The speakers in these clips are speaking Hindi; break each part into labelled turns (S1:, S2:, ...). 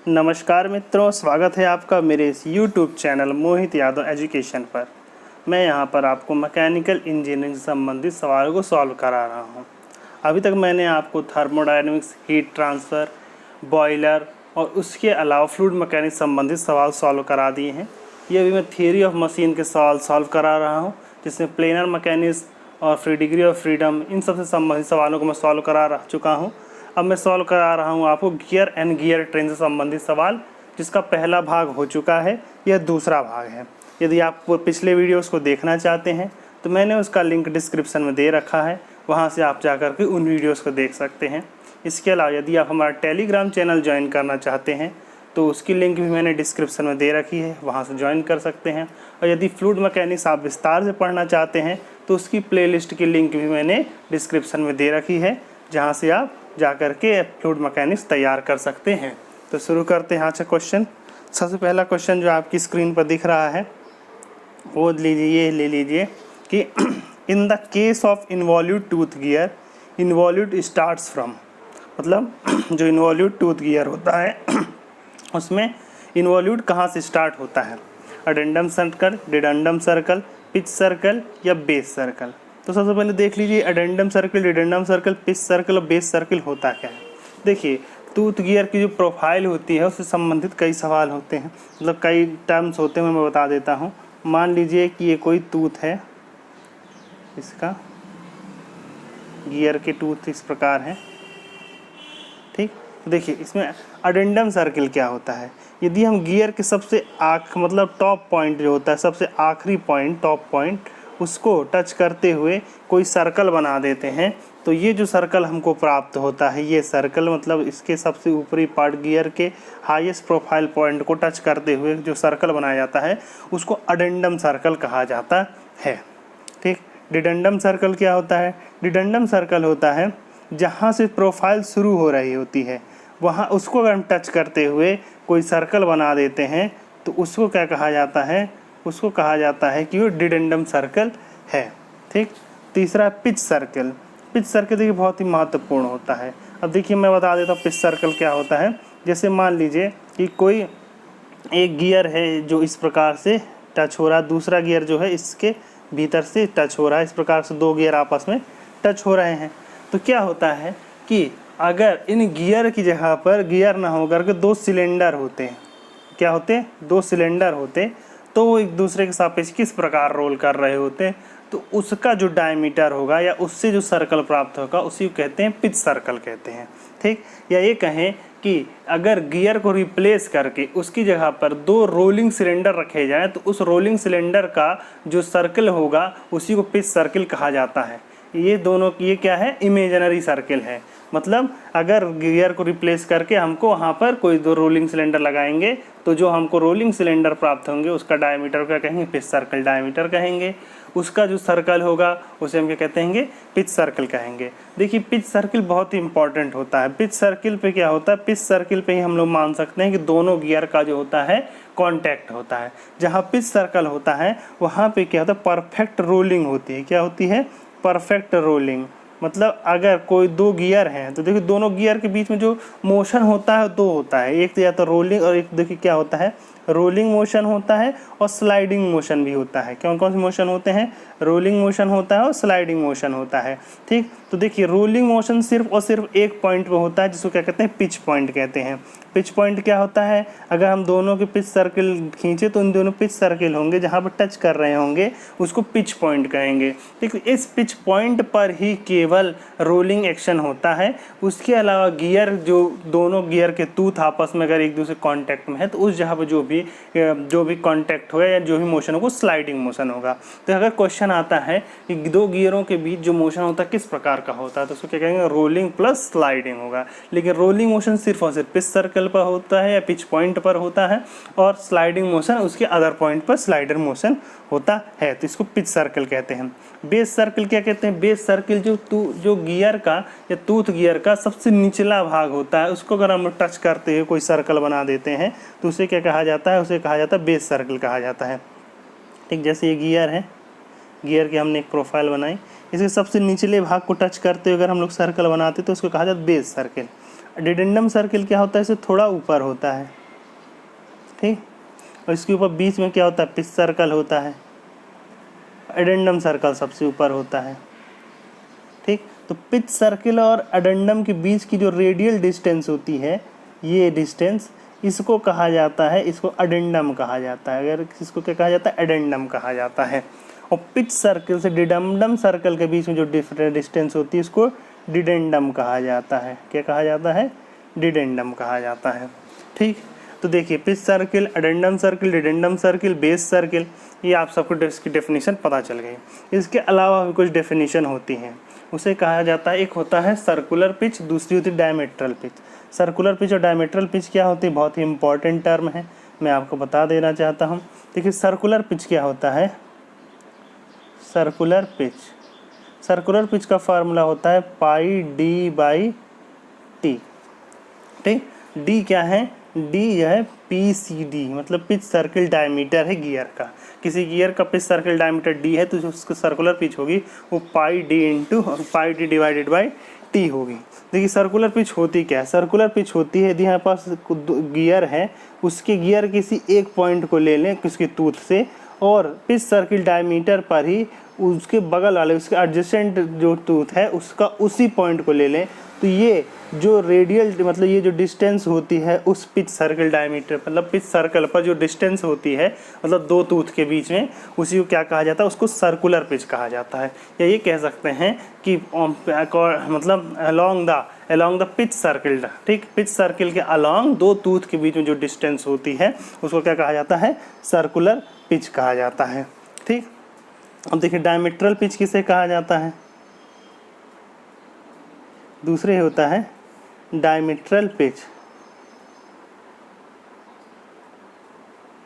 S1: नमस्कार मित्रों, स्वागत है आपका मेरे इस YouTube चैनल मोहित यादव एजुकेशन पर। मैं यहां पर आपको मैकेनिकल इंजीनियरिंग से संबंधित सवालों को सॉल्व करा रहा हूं। अभी तक मैंने आपको थर्मोडायनेमिक्स, हीट ट्रांसफ़र, बॉयलर और उसके अलावा फ्लूइड मैकेनिक्स संबंधित सवाल सॉल्व करा दिए हैं। ये अभी मैं थियरी ऑफ मशीन के सवाल सॉल्व करा रहा हूँ, जिसमें प्लेनर मैकेनिक्स और फ्री डिग्री ऑफ फ्रीडम इन सबसे संबंधित सवालों को मैं सॉल्व करा चुका हूँ। अब मैं सॉल्व करा रहा हूँ आपको गियर एंड गियर ट्रेन से संबंधित सवाल, जिसका पहला भाग हो चुका है, यह दूसरा भाग है। यदि आप पिछले वीडियोस को देखना चाहते हैं तो मैंने उसका लिंक डिस्क्रिप्शन में दे रखा है, वहाँ से आप जाकर के उन वीडियोस को देख सकते हैं। इसके अलावा यदि आप हमारा टेलीग्राम चैनल ज्वाइन करना चाहते हैं तो उसकी लिंक भी मैंने डिस्क्रिप्शन में दे रखी है, वहाँ से ज्वाइन कर सकते हैं। और यदि फ्लूइड मैकेनिक्स आप विस्तार से पढ़ना चाहते हैं तो उसकी प्लेलिस्ट की लिंक भी मैंने डिस्क्रिप्शन में दे रखी है, जहाँ से आप जाकर के फ्लूइड मैकेनिक्स तैयार कर सकते हैं। तो शुरू करते हैं आज का क्वेश्चन। सबसे पहला क्वेश्चन जो आपकी स्क्रीन पर दिख रहा है वो लीजिए, ये ले लीजिए कि इन the case of involute tooth gear, involute starts from, मतलब जो इन्वॉल्यूट टूथ गियर होता है उसमें इन्वॉल्यूट कहाँ से स्टार्ट होता है? Addendum circle, dedendum circle, pitch circle या बेस सर्कल? तो सबसे पहले देख लीजिए addendum circle, dedendum circle, pitch circle और बेस सर्कल होता क्या है। देखिए टूथ गियर की जो प्रोफाइल होती है उससे संबंधित कई सवाल होते हैं, मतलब कई टर्म्स होते हैं, मैं बता देता हूँ। मान लीजिए कि ये कोई टूथ है, इसका गियर के टूथ इस प्रकार है, ठीक। देखिए इसमें अडेंडम सर्कल क्या होता है। यदि हम गियर के सबसे मतलब टॉप पॉइंट जो होता है, सबसे आखिरी पॉइंट, टॉप पॉइंट, उसको टच करते हुए कोई सर्कल बना देते हैं तो ये जो सर्कल हमको प्राप्त होता है, ये सर्कल मतलब इसके सबसे ऊपरी पार्ट गियर के हाईएस्ट प्रोफाइल पॉइंट को टच करते हुए जो सर्कल बनाया जाता है उसको अडेंडम सर्कल कहा जाता है, ठीक। डिडेंडम सर्कल क्या होता है? डिडेंडम सर्कल होता है जहाँ से प्रोफाइल शुरू हो रही होती है, वहाँ उसको अगर हम टच करते हुए कोई सर्कल बना देते हैं तो उसको क्या कहा जाता है? उसको कहा जाता है कि वो डिडेंडम सर्कल है, ठीक। तीसरा पिच सर्कल। पिच सर्कल देखिए बहुत ही महत्वपूर्ण होता है। अब देखिए मैं बता देता हूँ पिच सर्कल क्या होता है। जैसे मान लीजिए कि कोई एक गियर है जो इस प्रकार से टच हो रहा है, दूसरा गियर जो है इसके भीतर से टच हो रहा है, इस प्रकार से दो गियर आपस में टच हो रहे हैं। तो क्या होता है कि अगर इन गियर की जगह पर गियर ना होकर के दो सिलेंडर होते हैं, क्या होते? दो सिलेंडर होते, तो वो एक दूसरे के सापेक्ष किस प्रकार रोल कर रहे होते हैं, तो उसका जो डायमीटर होगा या उससे जो सर्कल प्राप्त होगा उसी को कहते हैं पिच सर्कल कहते हैं, ठीक। या ये कहें कि अगर गियर को रिप्लेस करके उसकी जगह पर दो रोलिंग सिलेंडर रखे जाएं तो उस रोलिंग सिलेंडर का जो सर्कल होगा उसी को पिच सर्कल कहा जाता है। ये दोनों ये क्या है? इमेजिनरी सर्कल है। मतलब अगर गियर को रिप्लेस करके हमको वहाँ पर कोई दो रोलिंग सिलेंडर लगाएंगे तो जो हमको रोलिंग सिलेंडर प्राप्त होंगे उसका डायमीटर क्या कहेंगे? पिच सर्कल डायमीटर कहेंगे। उसका जो सर्कल होगा उसे हम क्या कहते हैं? पिच सर्कल कहेंगे। देखिए पिच सर्कल बहुत ही इंपॉर्टेंट होता है। पिच सर्कल पे क्या होता है? पिच सर्कल पे ही हम लोग मान सकते हैं कि दोनों गियर का जो होता है कांटेक्ट होता है। जहाँ पिच सर्कल होता है वहाँ पे क्या होता है? परफेक्ट रोलिंग होती है। क्या होती है? Perfect rolling. मतलब अगर कोई दो गियर हैं तो देखिए दोनों गियर के बीच में जो मोशन होता है दो होता है, एक तो या तो रोलिंग और एक देखिए क्या होता है? रोलिंग मोशन होता है और स्लाइडिंग मोशन भी होता है। कौन कौन से मोशन होते हैं? रोलिंग मोशन होता है और स्लाइडिंग मोशन होता है, ठीक। तो देखिए रोलिंग मोशन सिर्फ और सिर्फ एक पॉइंट पे होता है जिसको क्या कहते हैं? पिच पॉइंट कहते हैं। पिच पॉइंट क्या होता है? अगर हम दोनों के पिच सर्कल खींचे तो उन दोनों पिच सर्कल होंगे, जहाँ पर टच कर रहे होंगे उसको पिच पॉइंट कहेंगे, ठीक। इस पिच पॉइंट पर ही केवल रोलिंग एक्शन होता है। उसके अलावा गियर जो दोनों गियर के टूथ आपस में अगर एक दूसरे कांटेक्ट में है तो उस जगह पर जो भी कांटेक्ट होगा या जो भी मोशन होगा स्लाइडिंग मोशन होगा। तो अगर क्वेश्चन आता है कि दो गियरों के बीच जो मोशन होता है किस प्रकार का होता है तो उसको क्या कहेंगे? रोलिंग प्लस स्लाइडिंग होगा। लेकिन रोलिंग मोशन सिर्फ और सिर्फ पिच सर्कल पर होता है या पिच पॉइंट पर होता है और स्लाइडिंग मोशन उसके अदर पॉइंट पर स्लाइडर मोशन होता है, तो इसको पिच सर्कल कहते हैं। बेस सर्कल क्या कहते हैं? बेस सर्कल जो गियर का या टूथ गियर का सबसे निचला भाग होता है उसको अगर हम टच करते हुए कोई सर्कल बना देते हैं तो उसे क्या कहा जाता है? उसे कहा जाता है बेस सर्कल कहा जाता है, ठीक। जैसे ये गियर है, गियर की हमने एक प्रोफाइल बनाई, इसके सबसे निचले भाग को टच करते हुए अगर हम लोग सर्कल बनाते तो उसको कहा जाता है बेस सर्कल। डिडेंडम सर्किल क्या होता है, इससे थोड़ा ऊपर होता है, ठीक। और इसके ऊपर बीच में क्या होता है, पिच सर्कल होता है। एडेंडम सर्कल सबसे ऊपर होता है, ठीक। तो पिच सर्किल और एडेंडम के बीच की जो रेडियल डिस्टेंस होती है, ये डिस्टेंस, इसको कहा जाता है, इसको एडेंडम कहा जाता है। अगर इसको क्या कहा जाता है, एडेंडम कहा जाता है। और पिच सर्किल से डिडेंडम सर्कल के बीच में जो डिस्टेंस होती है, इसको डिडेंडम कहा जाता है। क्या कहा जाता है, डिडेंडम कहा जाता है, ठीक। तो देखिए, pitch circle, addendum circle, dedendum circle, base circle, ये आप सबको इसकी डेफिनेशन पता चल गई। इसके अलावा भी कुछ डेफिनेशन होती हैं, उसे कहा जाता है, एक होता है सर्कुलर पिच, दूसरी होती है डायमेट्रल पिच। सर्कुलर पिच और डायमेट्रल पिच क्या होती है, बहुत ही इंपॉर्टेंट टर्म है, मैं आपको बता देना चाहता हूँ। देखिए, सर्कुलर पिच क्या होता है, सर्कुलर पिच, सर्कुलर पिच का फार्मूला होता है पाई डी बाई टी, ठीक। डी क्या है, डी यह है पी सी डी, मतलब पिच सर्किल डायमीटर है गियर का। किसी गियर का पिच सर्किल डायमीटर डी है तो जो उसकी सर्कुलर पिच होगी वो pi D into pi D divided by T होगी। देखिए, सर्कुलर पिच होती क्या है, सर्कुलर पिच होती है यदि हमारे पास गियर है, उसके गियर किसी एक पॉइंट को ले लें उसके टूथ से, और पिच सर्किल डायमीटर पर ही उसके बगल वाले, उसके एडजेसेंट जो टूथ है उसका उसी पॉइंट को ले लें, तो ये जो रेडियल, मतलब ये जो डिस्टेंस होती है उस पिच सर्कल डायमीटर, मतलब पिच सर्कल पर जो डिस्टेंस होती है, मतलब दो टूथ के बीच में, उसी को क्या कहा जाता है, उसको सर्कुलर पिच कहा जाता है। या ये कह सकते हैं कि मतलब अलोंग द पिच सर्किल, ठीक। पिच सर्किल के अलोंग दो टूथ के बीच में जो डिस्टेंस होती है उसको क्या कहा जाता है, सर्कुलर पिच कहा जाता है, ठीक। अब देखिए, डायमीट्रल पिच किसे कहा जाता है, दूसरे होता है डायमीट्रल पिच।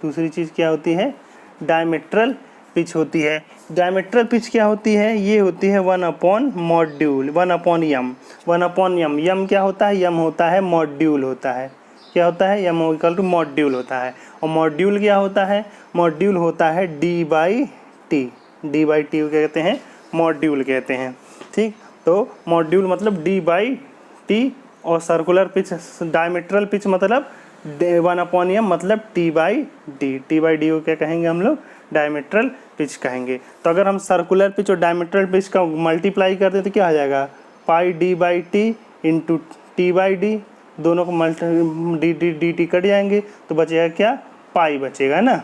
S1: दूसरी चीज़ क्या होती है, डायमीट्रल पिच होती है। डायमीट्रल पिच क्या होती है, ये होती है 1 अपॉन मॉड्यूल, 1 अपॉन यम, 1 अपॉन यम। यम क्या होता है, यम होता है मॉड्यूल होता है, क्या होता है, यम इक्वल टू मॉड्यूल होता है। और मॉड्यूल क्या होता है, मॉड्यूल होता है D by T, D by T कहते हैं, मॉड्यूल कहते हैं, ठीक। तो मॉड्यूल मतलब डी बाई टी, और सर्कुलर पिच, डायमीट्रल पिच मतलब 1 अपॉन एम मतलब T by D, T by D को क्या कहेंगे हम लोग, डायमीट्रल पिच कहेंगे। तो अगर हम सर्कुलर पिच और डायमीट्रल पिच का मल्टीप्लाई कर दें तो क्या आ जाएगा, pi D by T into T by D, दोनों को D D D T cut जाएंगे तो बचेगा क्या, पाई बचेगा ना।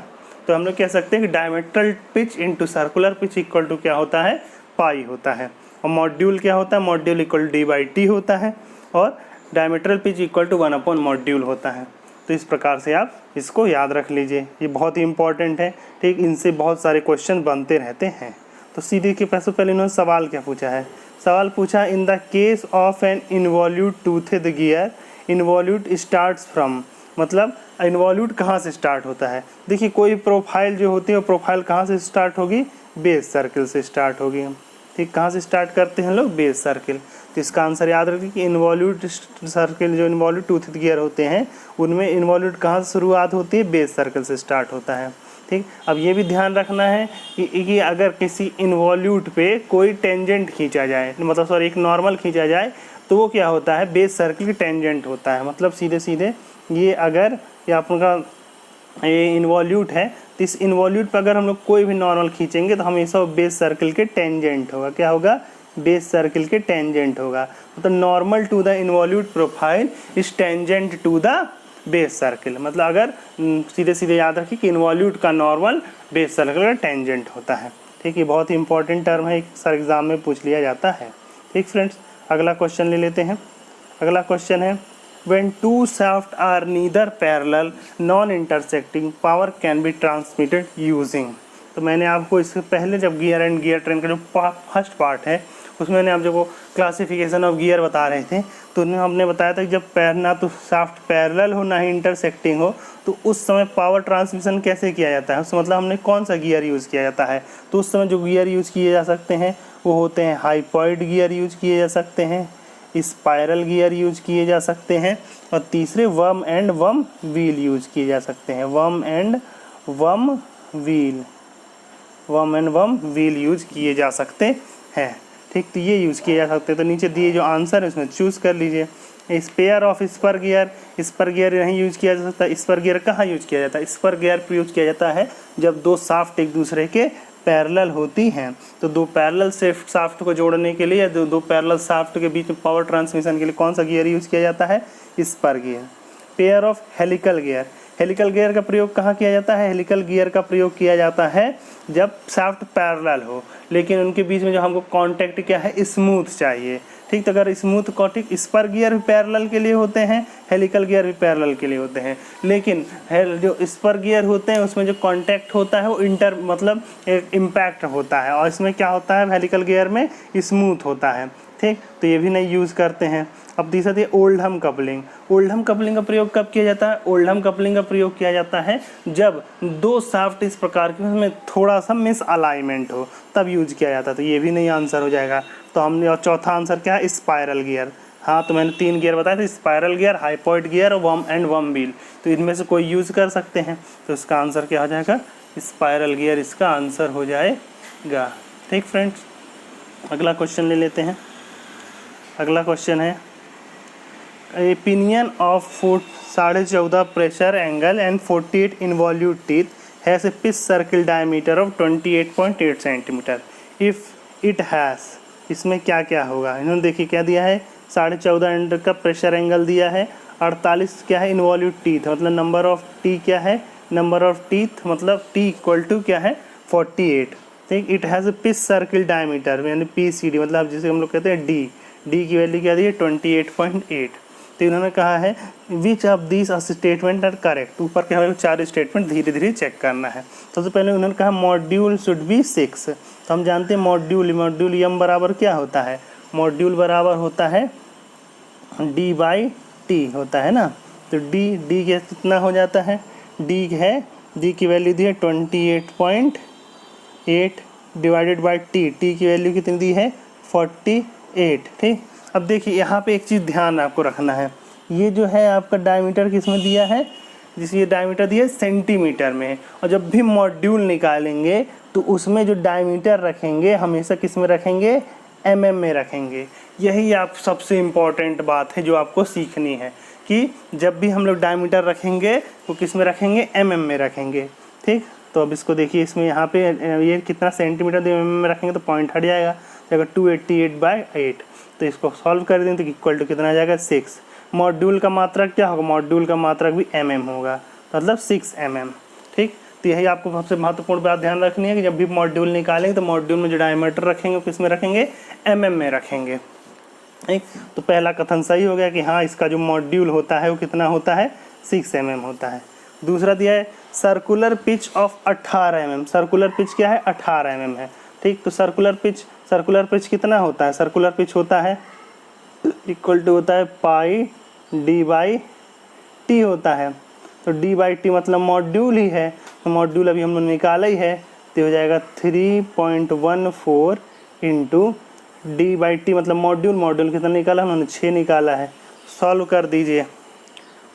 S1: तो हम लोग कह सकते हैं कि diametral pitch into circular pitch equal to क्या होता है, पाई होता है। और मॉड्यूल क्या होता है, module equal D by T होता है, और diametral pitch equal to 1 upon module होता है। तो इस प्रकार से आप इसको याद रख लीजिए, ये बहुत ही इंपॉर्टेंट है, ठीक। इनसे बहुत सारे क्वेश्चन बनते रहते हैं। तो सीधे के पैसों पहले इन्होंने सवाल क्या पूछा है, सवाल पूछा, in the case of an involute toothed gear, involute starts from, मतलब इन्वॉल्यूट कहाँ से स्टार्ट होता है। देखिए, कोई प्रोफाइल जो होती है वो प्रोफाइल कहाँ से स्टार्ट होगी, बेस सर्किल से स्टार्ट होगी, ठीक। कहाँ से स्टार्ट करते हैं लोग, बेस सर्किल। तो इसका आंसर याद रखिए कि इन्वॉल्यूट सर्किल, जो इन्वॉल्यूट टूथ गियर होते हैं उनमें इन्वॉल्यूट कहाँ से शुरुआत होती है, बेस सर्किल से स्टार्ट होता है, ठीक। अब ये भी ध्यान रखना है कि अगर किसी इन्वॉल्यूट पे कोई टेंजेंट खींचा जाए, मतलब सॉरी एक नॉर्मल खींचा जाए, तो वो क्या होता है, बेस सर्किल की टेंजेंट होता है। मतलब सीधे सीधे ये अगर ये आपका ये इन्वॉल्यूट है, तो इस इन्वॉल्यूट पर अगर हम लोग कोई भी नॉर्मल खींचेंगे तो हमेशा बेस सर्किल के टेंजेंट होगा, क्या होगा, बेस सर्किल के टेंजेंट होगा। मतलब normal to the involute profile is tangent to the base circle. मतलब अगर सीधे सीधे याद रखिए कि इन्वॉल्यूट का नॉर्मल बेस सर्किल का टेंजेंट होता है, ठीक। ये बहुत ही इंपॉर्टेंट टर्म है, सर एग्जाम में पूछ लिया जाता है, ठीक फ्रेंड्स। अगला क्वेश्चन ले लेते हैं। अगला क्वेश्चन है, when two shafts are neither parallel non intersecting power can be transmitted using। तो मैंने आपको इससे पहले जब गियर एंड गियर ट्रेन का जो फर्स्ट पार्ट है उसमें मैंने आप जो क्लासिफिकेशन ऑफ गियर बता रहे थे, तो उन्हें हमने बताया था कि जब ना तो शाफ्ट पैरेलल हो ना ही इंटरसेक्टिंग हो, तो उस समय पावर ट्रांसमिशन कैसे किया जाता है, उसमें मतलब हमने कौन सा गियर यूज़ किया जाता है। तो उस समय जो गियर यूज़ किए जा सकते हैं वो होते हैं हाइपॉइड गियर यूज किए जा सकते हैं, स्पाइरल गियर यूज किए जा सकते हैं, और तीसरे worm and worm wheel use किए जा सकते हैं। Worm and worm wheel use किए जा सकते हैं, ठीक। तो ये यूज़ किए जा सकते हैं। तो नीचे दिए जो आंसर है उसमें चूज़ कर लीजिए। पेयर ऑफ स्पर गियर नहीं यूज किया जा सकता। स्पर गियर कहाँ यूज किया जाता है? स्पर गियर पर यूज किया जाता है जब दो शाफ्ट एक दूसरे के पैरेलल होती हैं। तो दो पैरेलल शाफ्ट को जोड़ने के लिए, दो पैरेलल शाफ्ट के बीच में पावर ट्रांसमिशन के लिए कौन सा गियर यूज किया जाता है? Spur gear. Pair of helical gear का प्रयोग कहाँ किया जाता है? हेलिकल गियर का प्रयोग किया जाता है जब शाफ्ट पैरेलल हो, लेकिन उनके बीच में जो हमको कांटेक्ट क्या है? स्मूथ चाहिए। ठीक, तो अगर स्मूथ कॉटिक स्पर गियर भी पैरेलल के लिए होते हैं, हेलिकल गियर भी पैरेलल के लिए होते हैं, लेकिन जो स्पर गियर होते हैं उसमें जो कांटेक्ट होता है वो मतलब एक इम्पैक्ट होता है, और इसमें क्या होता है? हेलिकल गियर में स्मूथ होता है। ठीक, तो ये भी नहीं यूज़ करते हैं। अब तीसरा है ओल्डहम कपलिंग। ओल्डहम कपलिंग का प्रयोग कब किया जाता है? ओल्डहम कपलिंग का प्रयोग किया जाता है जब दो शाफ्ट इस प्रकार के उसमें थोड़ा सा मिस अलाइनमेंट हो, तब यूज किया जाता है। तो ये भी नहीं आंसर हो जाएगा। तो हमने, और चौथा आंसर क्या है? Spiral gear. हाँ, तो मैंने 3 गियर बताए थे, स्पाइरल गियर, हाइपोइड गियर और वर्म व्हील। तो इनमें से कोई यूज़ कर सकते हैं। तो इसका आंसर क्या हो जाएगा? स्पाइरल गियर इसका आंसर हो जाएगा। ठीक फ्रेंड्स, अगला क्वेश्चन ले लेते हैं। अगला क्वेश्चन है a pinion of 14.5 pressure angle and 48 involute teeth has a pitch circle diameter of 28.8 centimetre if it has. इसमें क्या क्या होगा? इन्होंने देखिए क्या दिया है? 14.5 इंच का प्रेशर एंगल दिया है, 48 क्या है? इनवॉल्यूट टीथ, मतलब नंबर ऑफ टी क्या है? नंबर ऑफ टीथ मतलब टी इक्वल टू क्या है? 48। ठीक, it has a pitch circle diameter यानी PCD, मतलब जिसे हम लोग कहते हैं डी की वैल्यू क्या दी है? 28.8। तो इन्होंने कहा है which of this statement are correct. ऊपर क्या है? 4 स्टेटमेंट धीरे धीरे चेक करना है। सबसे पहले उन्होंने कहा मॉड्यूल शुड बी 6। तो हम जानते हैं मॉड्यूल यम बराबर क्या होता है? मॉड्यूल बराबर होता है D/T होता है ना। तो डी कितना हो जाता है? डी की वैल्यू दी है 28.8 डिवाइडेड बाई टी की वैल्यू कितनी दी है? 48। ठीक, अब देखिए यहाँ पे एक चीज़ ध्यान आपको रखना है, ये जो है आपका डायमीटर किस में दिया है? जिसे ये डायमीटर दिया है सेंटीमीटर में, और जब भी मॉड्यूल निकालेंगे तो उसमें जो डायमीटर रखेंगे हमेशा किस में रखेंगे? mm में रखेंगे। यही आप सबसे इम्पॉर्टेंट बात है जो आपको सीखनी है कि जब भी हम लोग डायमीटर रखेंगे वो किस में रखेंगे? mm में रखेंगे। ठीक, तो अब इसको देखिए, इसमें यहाँ पे ये कितना सेंटीमीटर mm में रखेंगे तो पॉइंट हट जाएगा, अगर 288/8। तो इसको सॉल्व कर दें तो इक्वल टू कितना आ जाएगा? 6। मॉड्यूल का मात्रक क्या होगा? मॉड्यूल का मात्रक भी mm होगा, मतलब 6 mm। ठीक, तो यही आपको सबसे महत्वपूर्ण बात ध्यान रखनी है कि जब भी मॉड्यूल निकालेंगे तो मॉड्यूल में जो डायमीटर रखेंगे वो किस में रखेंगे? mm में रखेंगे। ठीक, तो पहला कथन सही हो गया कि हाँ, इसका जो मॉड्यूल होता है वो कितना होता है? 6 mm होता है। दूसरा दिया है circular pitch of 18 mm। Circular pitch क्या है? 18 mm है। ठीक, तो सर्कुलर पिच कितना होता है? सर्कुलर पिच होता है इक्वल टू होता है πD/T होता है। तो D/T मतलब मॉड्यूल ही है, तो मॉड्यूल अभी हम लोग निकाला ही है, तो हो जाएगा 3.14 इंटू D/T मतलब मॉड्यूल कितना निकाला? उन्होंने 6 निकाला है। सॉल्व कर दीजिए,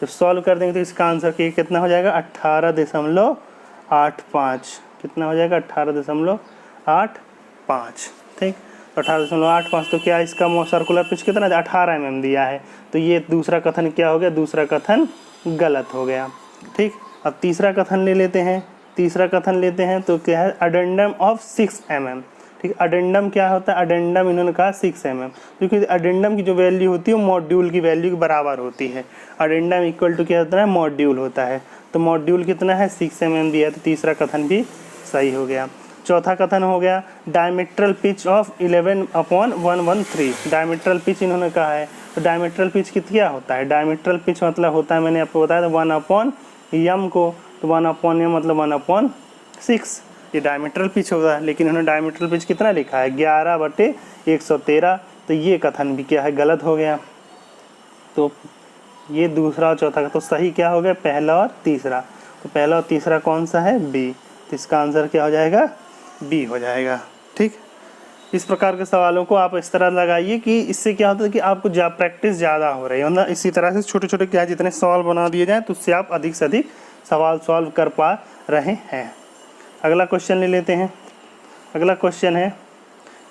S1: जब सॉल्व कर देंगे तो इसका आंसर कितना हो जाएगा? 18.85। कितना हो जाएगा? 18.85। ठीक, 18.85। तो क्या इसका सर्कुलर पिच कितना? 18 mm दिया है। तो ये दूसरा कथन क्या हो गया? दूसरा कथन गलत हो गया। ठीक, अब तीसरा कथन ले लेते हैं। तो क्या है? Addendum of 6 mm। ठीक, अडेंडम क्या होता है? अडेंडम इन्होंने कहा 6 mm, क्योंकि अडेंडम की जो वैल्यू होती है वो मॉड्यूल की वैल्यू के बराबर होती है। अडेंडम इक्वल टू क्या होता है? मॉड्यूल होता है। तो मॉड्यूल कितना है? 6 mm दिया है, तो तीसरा कथन भी सही हो गया। चौथा कथन हो गया डायमीट्रल पिच ऑफ 11/113। डायमीट्रल पिच इन्होंने कहा है, तो डायमीट्रल पिच क्या होता है? डायमीट्रल पिच मतलब होता है, मैंने आपको बताया था 1/m को, तो 1/m मतलब 1/6 ये डायमीट्रल पिच होगा। लेकिन इन्होंने डायमीट्रल पिच कितना लिखा है? 11/113। तो ये कथन भी क्या है? गलत हो गया। तो ये दूसरा और चौथा का तो सही क्या हो गया? पहला और तीसरा। तो पहला और तीसरा कौन सा है? बी। तो इसका आंसर क्या हो जाएगा? बी हो जाएगा। ठीक, इस प्रकार के सवालों को आप इस तरह लगाइए कि इससे क्या होता है कि आपको प्रैक्टिस ज़्यादा हो रही है, मतलब इसी तरह से छोटे छोटे क्या जितने सवाल बना दिए जाएँ तो उससे आप अधिक से अधिक सवाल सॉल्व कर पा रहे हैं। अगला क्वेश्चन ले लेते हैं। अगला क्वेश्चन है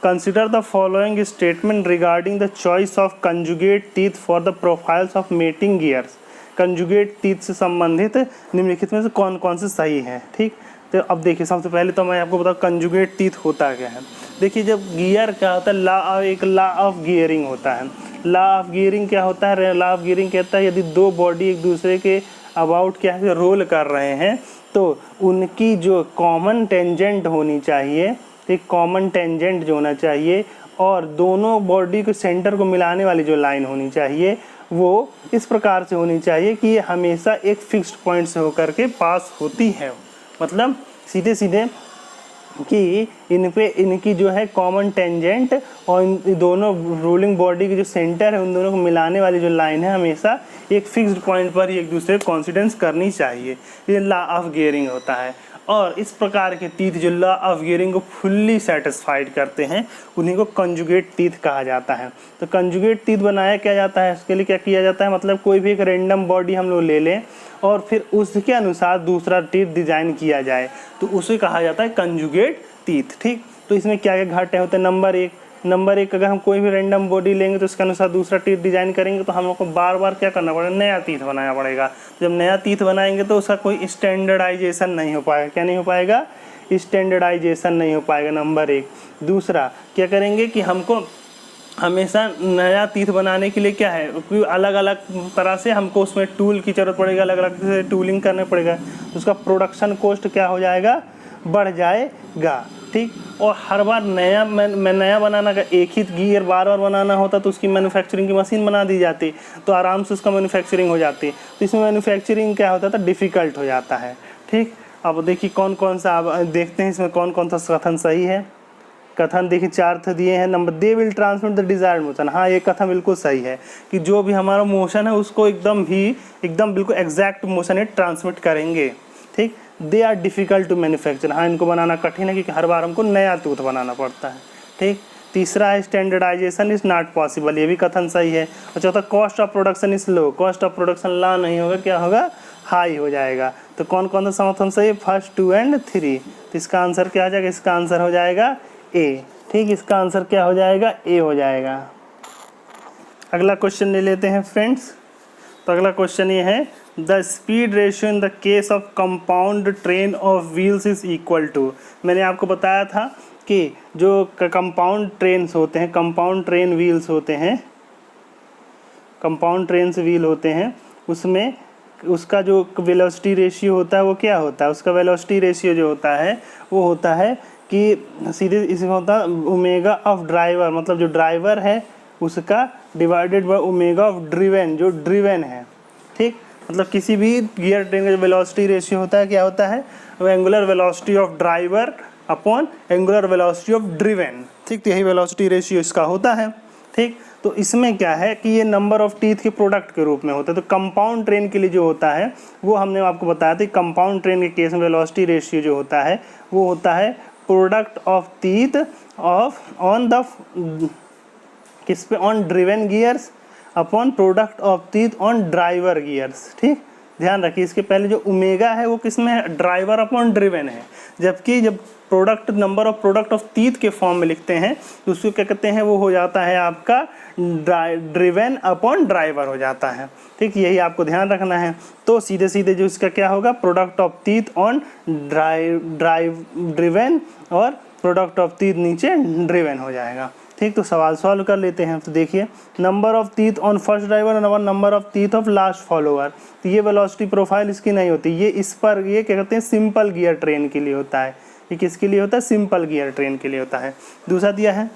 S1: consider the following statement regarding the choice of conjugate teeth for the profiles of mating gears. Conjugate teeth से संबंधित निम्नलिखित में से कौन कौन से सही है। ठीक, तो अब देखिए सबसे पहले तो मैं आपको बताऊँ कंजुगेट टीथ होता क्या है। देखिए जब गियर क्या होता है, एक लॉ ऑफ गियरिंग होता है। लॉ ऑफ गियरिंग क्या होता है? लॉ ऑफ गियरिंग कहता है यदि दो बॉडी एक दूसरे के अबाउट क्या है रोल कर रहे हैं तो उनकी जो कॉमन टेंजेंट होनी चाहिए, एक कॉमन टेंजेंट जो होना चाहिए और दोनों बॉडी को सेंटर को मिलाने वाली जो लाइन होनी चाहिए वो इस प्रकार से होनी चाहिए कि ये हमेशा एक फिक्स्ड पॉइंट से होकर के पास होती है। मतलब सीधे सीधे कि इन पे इनकी जो है कॉमन टेंजेंट और इन दोनों रूलिंग बॉडी की जो सेंटर है उन दोनों को मिलाने वाली जो लाइन है हमेशा एक फिक्स्ड पॉइंट पर ही एक दूसरे को कोइंसिडेंस करनी चाहिए। ये लॉ ऑफ गियरिंग होता है। और इस प्रकार के टीथ जो लॉ ऑफ गियरिंग को फुल्ली सेटिस्फाइड करते हैं उन्हीं को कंजुगेट टीथ कहा जाता है। तो कंजुगेट टीथ बनाया क्या जाता है, उसके लिए क्या किया जाता है, मतलब कोई भी एक रैंडम बॉडी हम लोग ले लें और फिर उसके अनुसार दूसरा टीथ डिज़ाइन किया जाए तो उसे कहा जाता है कंजुगेट टीथ। ठीक, तो इसमें क्या क्या घाटे होते हैं। नंबर एक अगर हम कोई भी रैंडम बॉडी लेंगे तो उसके अनुसार दूसरा टीथ डिजाइन करेंगे तो हम लोग को बार बार क्या करना पड़ेगा, नया टीथ बनाना पड़ेगा। जब नया टीथ बनाएंगे तो उसका कोई स्टैंडर्डाइजेशन नहीं हो पाएगा। क्या नहीं हो पाएगा? स्टैंडर्डाइजेशन नहीं हो पाएगा, नंबर एक। दूसरा क्या करेंगे कि हमको हमेशा नया टीथ बनाने के लिए क्या है क्योंकि अलग अलग तरह से हमको उसमें टूल की ज़रूरत पड़ेगी, अलग अलग से टूलिंग करने पड़ेगा, उसका प्रोडक्शन कॉस्ट क्या हो जाएगा, बढ़ जाएगा। ठीक, और हर बार नया बनाना का एक ही गियर बार बार बनाना होता तो उसकी मैन्युफैक्चरिंग की मशीन बना दी जाती तो आराम से उसका मैन्युफैक्चरिंग हो जाती। तो इसमें मैन्युफैक्चरिंग क्या होता था, डिफ़िकल्ट हो जाता है। ठीक, अब देखिए कौन कौन सा आप देखते हैं इसमें कौन कौन सा कथन सही है। कथन देखिए 4 दिए हैं। Number they will transmit the desired motion. हाँ, ये कथन बिल्कुल सही है कि जो भी हमारा मोशन है उसको एकदम बिल्कुल एग्जैक्ट मोशन ही ट्रांसमिट करेंगे। ठीक, they are difficult to manufacture. हाँ, इनको बनाना कठिन है क्योंकि हर बार हमको नया टूथ बनाना पड़ता है। ठीक, तीसरा है स्टैंडर्डाइजेशन इज़ नॉट पॉसिबल। ये भी कथन सही है। और चौथा cost of production is low. Cost of production low नहीं होगा, क्या होगा, हाई हो जाएगा। तो कौन कौन सा समर्थन सही है, 1, 2 और 3। तो इसका आंसर क्या हो जाएगा, इसका आंसर हो जाएगा ए। ठीक, इसका आंसर क्या हो जाएगा, ए हो जाएगा। अगला क्वेश्चन ले लेते हैं फ्रेंड्स। तो अगला क्वेश्चन ये है the speed ratio in the case of compound train of wheels is equal to. मैंने आपको बताया था कि जो कंपाउंड ट्रेन्स होते हैं, कंपाउंड ट्रेन व्हील्स होते हैं, कंपाउंड ट्रेन्स व्हील होते हैं उसमें उसका जो वेलोसिटी रेशियो होता है वो क्या होता है, उसका वेलोसिटी रेशियो जो होता है वो होता है कि सीधे इसमें होता है ओमेगा ऑफ ड्राइवर, मतलब जो ड्राइवर है उसका divided by omega of driven, जो ड्रिवेन है। ठीक, मतलब किसी भी गियर ट्रेन का जो वेलोसिटी रेशियो होता है क्या होता है, वो angular velocity of driver upon angular velocity of driven. ठीक, तो यही वेलोसिटी रेशियो इसका होता है। ठीक, तो इसमें क्या है कि ये नंबर ऑफ टीथ के प्रोडक्ट के रूप में होता है। तो कंपाउंड ट्रेन के लिए जो होता है वो हमने आपको बताया था, कंपाउंड ट्रेन के केस में वेलोसिटी रेशियो जो होता है वो होता है product of teeth of on the किस पे, on driven gears upon product of teeth on driver gears. ठीक, ध्यान रखिए इसके पहले जो ओमेगा है वो किस में है, ड्राइवर अपॉन ड्रिवेन है। जबकि जब product number of product of teeth के फॉर्म में लिखते हैं तो उसको क्या कहते हैं, वो हो जाता है आपका ड्रिवेन अपॉन ड्राइवर हो जाता है। ठीक, यही आपको ध्यान रखना है। तो सीधे सीधे जो इसका क्या होगा, product of teeth on driven और प्रोडक्ट ऑफ टीथ नीचे ड्रिवेन हो जाएगा। ठीक, तो सवाल सॉल्व कर लेते हैं। तो देखिए number of teeth on first driver और number of teeth of last follower. तो ये वेलोसिटी प्रोफाइल इसकी नहीं होती, ये इस पर ये क्या कहते हैं सिंपल गियर ट्रेन के लिए होता है। ये किसके लिए होता है, सिंपल गियर ट्रेन के लिए होता है। दूसरा दिया है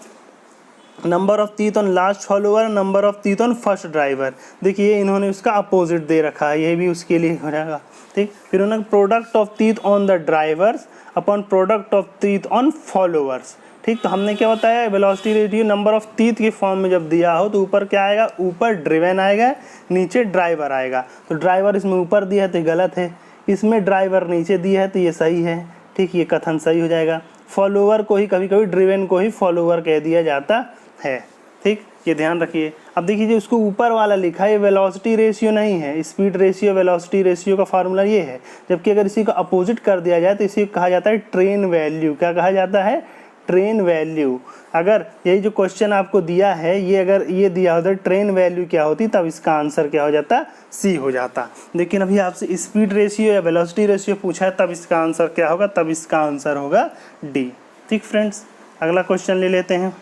S1: number of teeth on last follower, number of teeth on first driver. देखिए इन्होंने उसका अपोजिट दे रखा है, ये भी उसके लिए हो जाएगा। ठीक, फिर उन्होंने product of teeth on the drivers upon product of teeth on followers. ठीक, तो हमने क्या बताया, velocity ratio number of teeth के फॉर्म में जब दिया हो तो ऊपर क्या आएगा, ऊपर ड्रिवेन आएगा, नीचे ड्राइवर आएगा। तो ड्राइवर इसमें ऊपर दिया है तो गलत है, इसमें ड्राइवर नीचे दिया है तो ये सही है। ठीक, ये कथन सही हो जाएगा। फॉलोअर को ही कभी कभी ड्रिवेन को ही फॉलोअर कह दिया जाता है। ठीक, ये ध्यान रखिए। अब देखिए जो उसको ऊपर वाला लिखा है ये वेलोसिटी रेशियो नहीं है, स्पीड रेशियो वेलोसिटी रेशियो का फार्मूला ये है। जबकि अगर इसी को अपोजिट कर दिया जाए तो इसी को कहा जाता है ट्रेन वैल्यू। क्या कहा जाता है, ट्रेन वैल्यू, अगर यही जो क्वेश्चन आपको दिया है ये अगर ये दिया होता ट्रेन वैल्यू क्या होती तब इसका आंसर क्या हो जाता, सी हो जाता। लेकिन अभी आपसे स्पीड रेशियो या वेलोसिटी रेशियो पूछा है तब इसका आंसर क्या होगा, तब इसका आंसर होगा डी। ठीक फ्रेंड्स, अगला क्वेश्चन ले लेते हैं।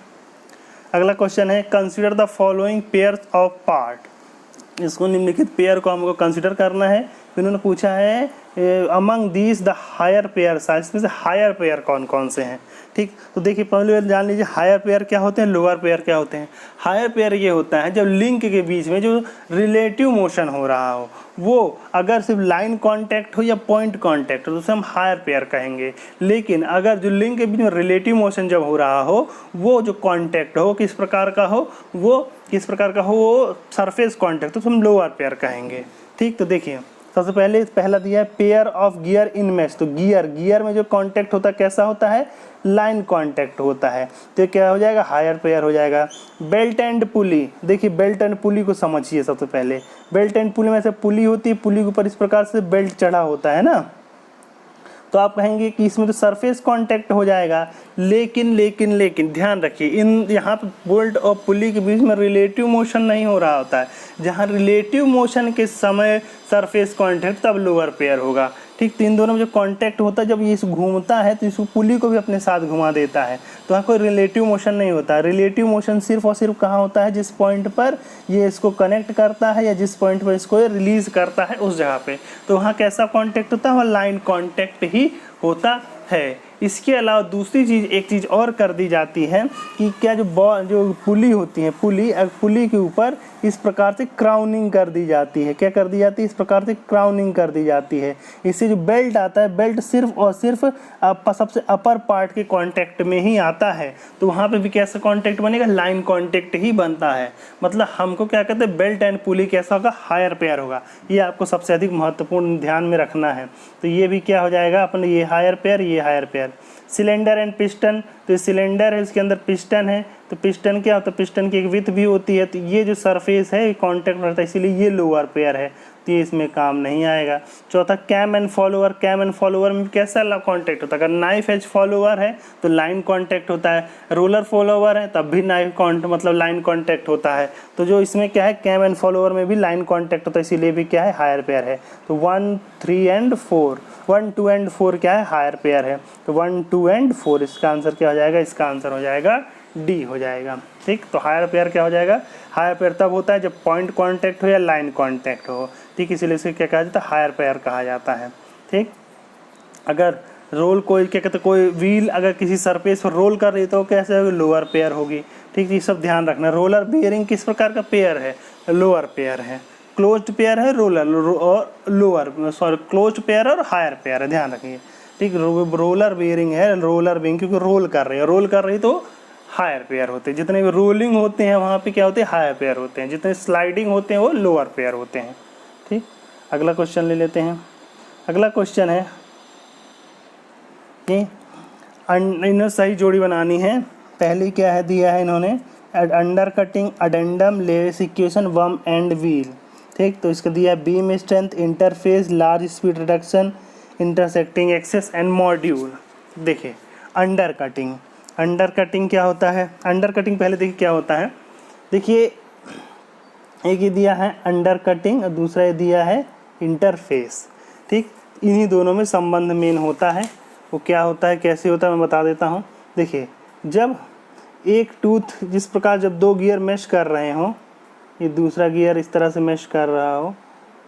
S1: अगला क्वेश्चन है consider the following pairs of part. इसको निम्नलिखित पेयर को हमको कंसीडर करना है। इन्होंने पूछा है among these the higher pair size, इसमें से हायर पेयर कौन कौन से हैं। ठीक, तो देखिए पहले जान लीजिए हायर पेयर क्या होते हैं, लोअर पेयर क्या होते हैं। हायर पेयर ये होता है जब लिंक के बीच में जो रिलेटिव मोशन हो रहा हो वो अगर सिर्फ लाइन कांटेक्ट हो या पॉइंट कांटेक्ट हो तो उसे हम हायर पेयर कहेंगे। लेकिन अगर जो लिंक के बीच में रिलेटिव मोशन जब हो रहा हो वो जो कांटेक्ट हो किस प्रकार का हो, वो सरफेस कांटेक्ट, तो हम लोअर पेयर कहेंगे। ठीक, तो देखिए सबसे पहला दिया है pair of gear in match. तो गियर में जो कांटेक्ट होता है कैसा होता है, लाइन कांटेक्ट होता है, तो क्या हो जाएगा, हायर पेयर हो जाएगा। बेल्ट एंड पुली, देखिए बेल्ट एंड पुली को समझिए। सबसे पहले बेल्ट एंड पुली में से पुली होती है, पुली के ऊपर इस प्रकार से बेल्ट चढ़ा होता है ना, तो आप कहेंगे कि इसमें तो सरफेस कांटेक्ट हो जाएगा। लेकिन ध्यान रखिए इन यहाँ पे बोल्ट और पुली के बीच में रिलेटिव मोशन नहीं हो रहा होता है। जहाँ रिलेटिव मोशन के समय सरफेस कांटेक्ट तब लोअर पेयर होगा। ठीक, तो इन दोनों में जो कांटेक्ट होता है जब ये इस घूमता है तो इसको पुली को भी अपने साथ घुमा देता है, तो यहाँ कोई रिलेटिव मोशन नहीं होता है। रिलेटिव मोशन सिर्फ और सिर्फ कहाँ होता है, जिस पॉइंट पर ये इसको कनेक्ट करता है या जिस पॉइंट पर इसको रिलीज करता है उस जगह पे, तो वहाँ कैसा कांटेक्ट होता है, वहाँ लाइन कांटेक्ट ही होता है। इसके अलावा दूसरी एक चीज़ और कर दी जाती है कि क्या जो पुली होती है, पुली के ऊपर इस प्रकार से क्राउनिंग कर दी जाती है। क्या कर दी जाती है, इस प्रकार से क्राउनिंग कर दी जाती है। इससे जो बेल्ट आता है, बेल्ट सिर्फ और सिर्फ सबसे अपर पार्ट के कांटेक्ट में ही आता है, तो वहाँ पे भी कैसा कांटेक्ट बनेगा, लाइन कांटेक्ट ही बनता है। मतलब हमको क्या कहते हैं, बेल्ट एंड पुली कैसा होगा, हायर पेयर होगा। ये आपको सबसे अधिक महत्वपूर्ण ध्यान में रखना है। तो ये भी क्या हो जाएगा अपने, ये हायर पेयर, ये higher pair. Cylinder and piston, तो ये सिलेंडर है, इसके अंदर पिस्टन है, तो पिस्टन क्या होता है, पिस्टन की एक विड्थ भी होती है, तो ये जो सरफेस है कांटेक्ट रहता है, इसीलिए ये लोअर पेयर है, तो ये इसमें काम नहीं आएगा। चौथा cam and follower, cam and follower में कैसा कांटेक्ट होता है, अगर नाइफ एज फॉलोअर है तो लाइन कांटेक्ट होता है, रोलर फॉलोअर है तब भी मतलब लाइन कांटेक्ट होता है। तो जो इसमें क्या है, कैम एंड फॉलोअर में भी लाइन कांटेक्ट होता है, इसीलिए भी क्या है, हायर पेयर है। तो 1, 3 एंड 4, 1, 2 एंड 4 क्या है, हायर पेयर है। तो 1, 2 एंड 4 इसका आंसर क्या हो जाएगा, इसका आंसर हो जाएगा डी हो जाएगा। ठीक, तो हायर पेयर क्या हो जाएगा, हायर पेयर तब होता है जब पॉइंट कांटेक्ट हो या लाइन कांटेक्ट हो। ठीक, इसीलिए इसे क्या कहा जाता है, हायर पेयर कहा जाता है। ठीक, अगर रोल कोई क्या कहते हैं, कोई व्हील अगर किसी सरफेस पर रोल कर रही तो कैसे होगी, लोअर पेयर होगी। ठीक, ये सब ध्यान रखना। रोलर बियरिंग किस प्रकार का पेयर है, लोअर पेयर है। क्लोज्ड पेयर है रोलर और लोअर, क्लोज्ड पेयर और हायर पेयर है, ध्यान रखिए। ठीक, रोलर बियरिंग है, रोलर बियरिंग क्योंकि रोल कर रही तो हायर पेयर होते हैं। जितने भी रोलिंग होते हैं वहाँ पे क्या होते हैं, हायर पेयर होते हैं। जितने स्लाइडिंग होते हैं वो लोअर पेयर होते हैं। ठीक, अगला क्वेश्चन ले लेते हैं। अगला क्वेश्चन है कि इन्हें सही जोड़ी बनानी है। पहली क्या है दिया है इन्होंने, under cutting, addendum, less equation, worm and wheel. ठीक, तो इसका दिया है beam strength, interface, large speed reduction, intersecting axes and module. देखिए अंडर कटिंग क्या होता है, अंडर कटिंग पहले देखिए क्या होता है। देखिए एक ये दिया है अंडर कटिंग और दूसरा ये दिया है इंटरफेस। ठीक, इन्हीं दोनों में संबंध मेन होता है। वो क्या होता है, कैसे होता है, मैं बता देता हूँ। देखिए जब एक टूथ, जिस प्रकार जब दो गियर मैश कर रहे हों, ये दूसरा गियर इस तरह से मैश कर रहा हो,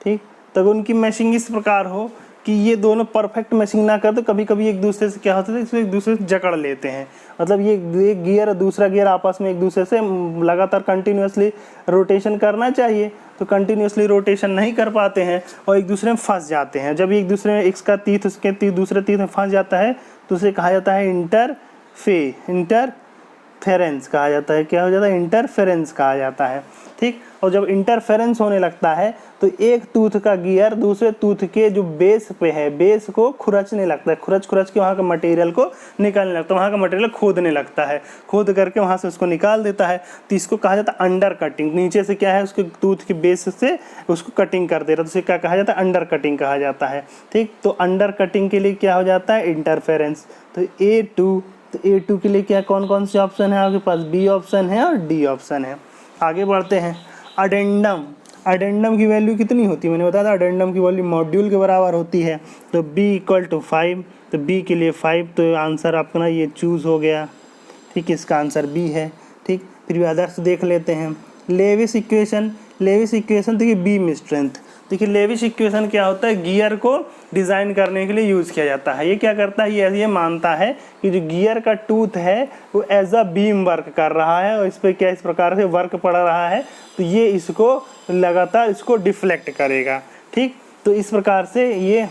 S1: ठीक, तब उनकी मैशिंग इस प्रकार हो कि ये दोनों परफेक्ट मैशिंग ना कर, तो कभी कभी एक दूसरे से क्या होता है, इसमें एक दूसरे से जकड़ लेते हैं। मतलब ये एक गियर और दूसरा गियर आपस में एक दूसरे से लगातार कंटिन्यूसली रोटेशन करना चाहिए, तो कंटिन्यूसली रोटेशन नहीं कर पाते हैं और एक दूसरे में फंस जाते हैं। जब एक दूसरे में इसका तीत उसके तीत दूसरे तीत में फंस जाता है तो उसे कहा जाता है इंटरफेरेंस कहा जाता है। क्या हो जाता है, इंटरफेरेंस कहा जाता है। ठीक, और जब इंटरफेरेंस होने लगता है तो एक टूथ का गियर दूसरे टूथ के जो बेस पे है, बेस को खुरचने लगता है, खुरच के वहाँ के मटेरियल को निकालने लगता है, वहाँ का मटेरियल खोदने लगता है, खोद करके वहाँ से उसको निकाल देता है। तो इसको कहा जाता है अंडर कटिंग। नीचे से क्या है, उसके टूथ के बेस से उसको कटिंग कर दे रहा है, तो उसे क्या कहा जाता है, अंडर कटिंग कहा जाता है। ठीक, तो अंडर कटिंग के लिए क्या हो जाता है, इंटरफेरेंस। तो A2 तो A2 के लिए क्या कौन कौन से ऑप्शन है आपके पास? B ऑप्शन है और D ऑप्शन है। आगे बढ़ते हैं। अडेंडम की वैल्यू कितनी होती है? मैंने बताया था अडेंडम की वैल्यू मॉड्यूल के बराबर होती है। तो B = 5, तो B के लिए 5, तो आंसर आपका ना ये चूज़ हो गया। ठीक, इसका आंसर B है। ठीक, फिर भी अदर्स देख लेते हैं। लेविस इक्वेशन देखिए बीम स्ट्रेंथ। देखिए लेविस इक्वेशन क्या होता है? गियर को डिज़ाइन करने के लिए यूज़ किया जाता है। ये क्या करता है? ये मानता है कि जो गियर का टूथ है वो एज अ बीम वर्क कर रहा है और इस पर क्या इस प्रकार से वर्क पड़ रहा है, तो ये इसको लगातार इसको डिफ्लेक्ट करेगा। ठीक, तो इस प्रकार से ये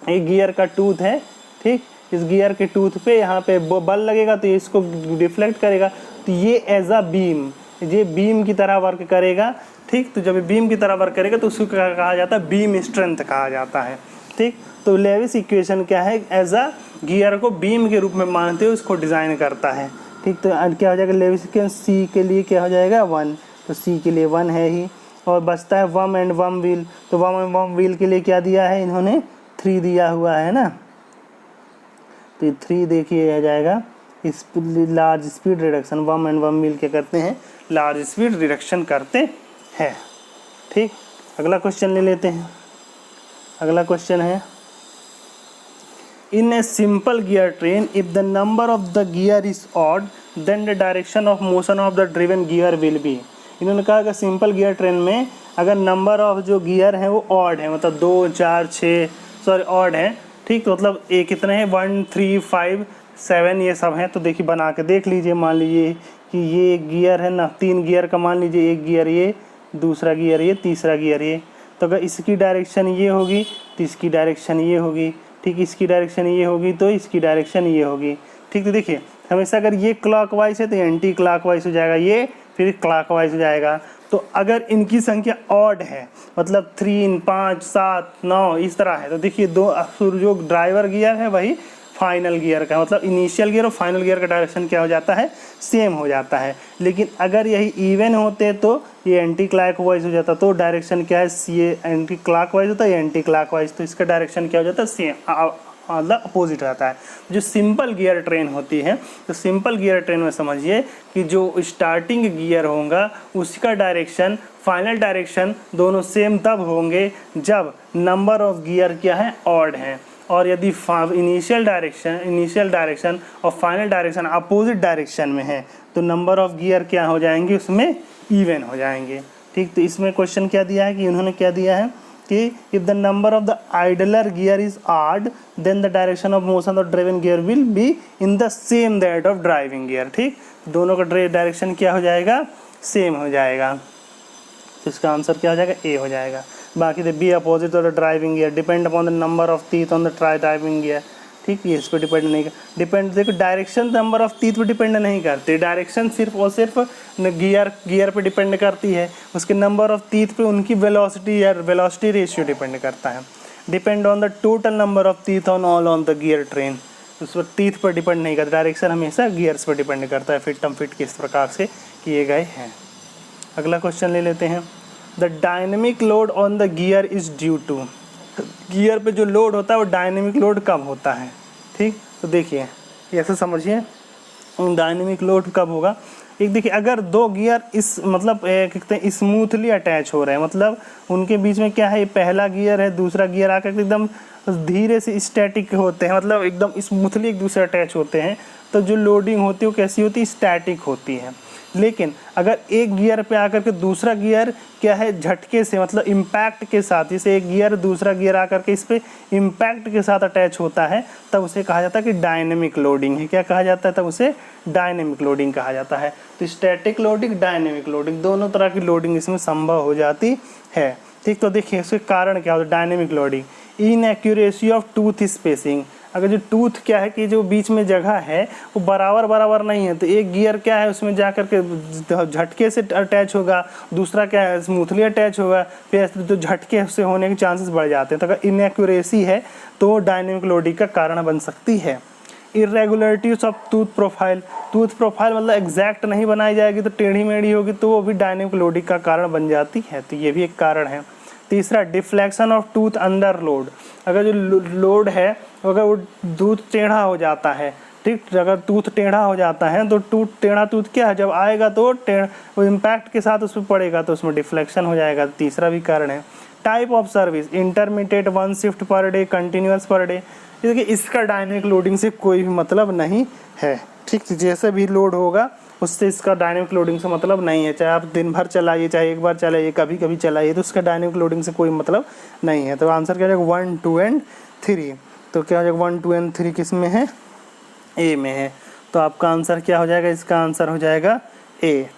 S1: गियर का टूथ है। ठीक, इस गियर के टूथ पे यहाँ पे बल लगेगा तो ये इसको डिफ्लेक्ट करेगा, तो ये एज अ बीम, ये बीम की तरह वर्क करेगा। ठीक, तो जब ये बीम की तरह वर्क करेगा तो उसको क्या कहा जाता है? बीम स्ट्रेंथ कहा जाता है। ठीक, तो लेविस इक्वेशन क्या है? एज अ गियर को बीम के रूप में मानते हुए उसको डिज़ाइन करता है। ठीक, तो क्या हो जाएगा? लेविस इक्वेशन सी के लिए क्या हो जाएगा? 1, तो सी के लिए 1 है ही। और बचता है वर्म एंड वर्म व्हील, तो वर्म एंड वर्म व्हील के लिए क्या दिया है इन्होंने? 3 दिया हुआ है ना, तो ये 3 देखिए आ जाएगा। Large speed reduction, worm and worm wheel क्या करते हैं? लार्ज स्पीड रिडक्शन करते हैं। ठीक, अगला क्वेश्चन ले लेते हैं। अगला क्वेश्चन है, in a simple gear train if the number of the gear is odd then the direction of motion of the driven gear will be. इन्होंने कहा कि सिंपल गियर ट्रेन में अगर नंबर ऑफ जो गियर हैं वो ऑड है, मतलब 2, 4, 6 सॉरी ऑड है। ठीक, तो मतलब ये कितने हैं? 1, 3, 5, 7 ये सब हैं। तो देखिए बना के देख लीजिए, मान लीजिए कि ये एक गियर है ना, 3 गियर का मान लीजिए, एक गियर ये, दूसरा गियर ये, तीसरा गियर ये। तो अगर इसकी डायरेक्शन ये होगी तो इसकी डायरेक्शन ये होगी। ठीक, इसकी डायरेक्शन ये होगी तो इसकी डायरेक्शन ये होगी। ठीक, तो देखिए हमेशा अगर ये क्लॉकवाइज है तो एंटी क्लॉकवाइज हो जाएगा, ये फिर क्लॉकवाइज हो जाएगा। तो अगर इनकी संख्या ऑड है, मतलब 3, 5, 7, 9 इस तरह है, तो देखिए जो ड्राइवर गियर है वही फाइनल गियर का, मतलब इनिशियल गियर और फाइनल गियर का डायरेक्शन क्या हो जाता है? सेम हो जाता है। लेकिन अगर यही इवन होते तो ये एंटी क्लॉकवाइज हो जाता, तो डायरेक्शन क्या है? ये एंटी क्लॉकवाइज होता है, ये एंटी क्लॉकवाइज, तो इसका डायरेक्शन क्या हो जाता है? सेम, मतलब अपोजिट रहता है। जो सिंपल गियर ट्रेन होती है, तो सिंपल गियर ट्रेन में समझिए कि जो स्टार्टिंग गियर होगा उसका डायरेक्शन, फाइनल डायरेक्शन दोनों सेम तब होंगे जब नंबर ऑफ गियर क्या है? ऑड है। और यदि इनिशियल डायरेक्शन और फाइनल डायरेक्शन अपोजिट डायरेक्शन में है तो नंबर ऑफ गियर क्या हो जाएंगे? उसमें इवन हो जाएंगे। ठीक, तो इसमें क्वेश्चन क्या दिया है कि उन्होंने क्या दिया है कि if the number of the idler gear is odd then the direction of motion of driving gear will be in the same that of driving gear. ठीक, दोनों का डायरेक्शन क्या हो जाएगा? सेम हो जाएगा। तो इसका आंसर क्या हो जाएगा? ए हो जाएगा। बाकी the be opposite of the driving gear depend upon the number of teeth on the driving gear. ठीक, ये इस पर डिपेंड नहीं कर, देखो डायरेक्शन नंबर ऑफ टीथ पर डिपेंड नहीं करती, डायरेक्शन सिर्फ और सिर्फ गियर पे डिपेंड करती है। उसके नंबर ऑफ टीथ पे उनकी वेलोसिटी या वेलोसिटी रेशियो डिपेंड करता है। Depend on the total number of teeth on the gear train, उस पर टीथ पर डिपेंड नहीं करता, डायरेक्शन हमेशा गियर्स पर डिपेंड करता है। फिट किस प्रकार से किए गए हैं। अगला क्वेश्चन ले लेते हैं। The dynamic load on the gear is due to, gear पे जो लोड होता है वो डायनेमिक लोड कब होता है? ठीक, तो देखिए ऐसे समझिए डायनेमिक लोड कब होगा। एक देखिए अगर 2 गियर इस मतलब कहते हैं स्मूथली अटैच हो रहे हैं, मतलब उनके बीच में क्या है, पहला गियर है दूसरा गियर आकर एकदम धीरे से स्टैटिक होते हैं, मतलब एकदम स्मूथली एक दूसरे अटैच होते हैं, तो जो लोडिंग होती है वो कैसी होती है? स्टैटिक होती है। लेकिन अगर एक गियर पे आकर के दूसरा गियर क्या है? झटके से, मतलब इम्पैक्ट के साथ, जैसे एक गियर दूसरा गियर आकर के इस पे इम्पैक्ट के साथ अटैच होता है, तब उसे कहा जाता है कि डायनेमिक लोडिंग है। क्या कहा जाता है? तब उसे डायनेमिक लोडिंग कहा जाता है। तो स्टैटिक लोडिंग, डायनेमिक लोडिंग, दोनों तरह की लोडिंग इसमें संभव हो जाती है। ठीक, तो देखिए इसके कारण क्या होता है? Dynamic loading, inaccuracy of tooth spacing, अगर जो टूथ क्या है कि जो बीच में जगह है वो बराबर नहीं है, तो एक गियर क्या है उसमें जाकर के झटके से अटैच होगा, दूसरा क्या है स्मूथली अटैच होगा, फिर तो झटके से होने के चांसेस बढ़ जाते हैं। तो अगर इनएक्यूरेसी है तो डायनेमिक लोडिंग का कारण बन सकती है। इरेगुलरिटीज ऑफ टूथ प्रोफाइल मतलब एग्जैक्ट नहीं बनाई जाएगी तो टेढ़ी मेढ़ी होगी, तो वो भी डायनेमिक लोडिंग का कारण बन जाती है, तो ये भी एक कारण है। तीसरा, deflection of tooth under load, अगर जो लोड है अगर वो टूथ टेढ़ा हो जाता है, ठीक। अगर टूथ टेढ़ा हो जाता है तो टेढ़ा टूथ क्या है, जब आएगा तो वो इम्पैक्ट के साथ उस पर पड़ेगा तो उसमें डिफ्लेक्शन हो जाएगा, तीसरा भी कारण है। Type of service, intermediate, 1 shift per day, continuous per day. देखिए इसका डायनेमिक लोडिंग से कोई भी मतलब नहीं है, ठीक। जैसे भी लोड होगा उससे इसका डायनेमिक लोडिंग से मतलब नहीं है, चाहे आप दिन भर चलाइए चाहे एक बार चलाइए कभी कभी चलाइए, तो उसका डायनेमिक लोडिंग से कोई मतलब नहीं है। तो आंसर क्या हो जाएगा 1, 2 एंड 3। तो क्या हो जाएगा 1, 2 एंड 3 किस में है, ए में है। तो आपका आंसर क्या हो जाएगा, इसका आंसर हो जाएगा ए।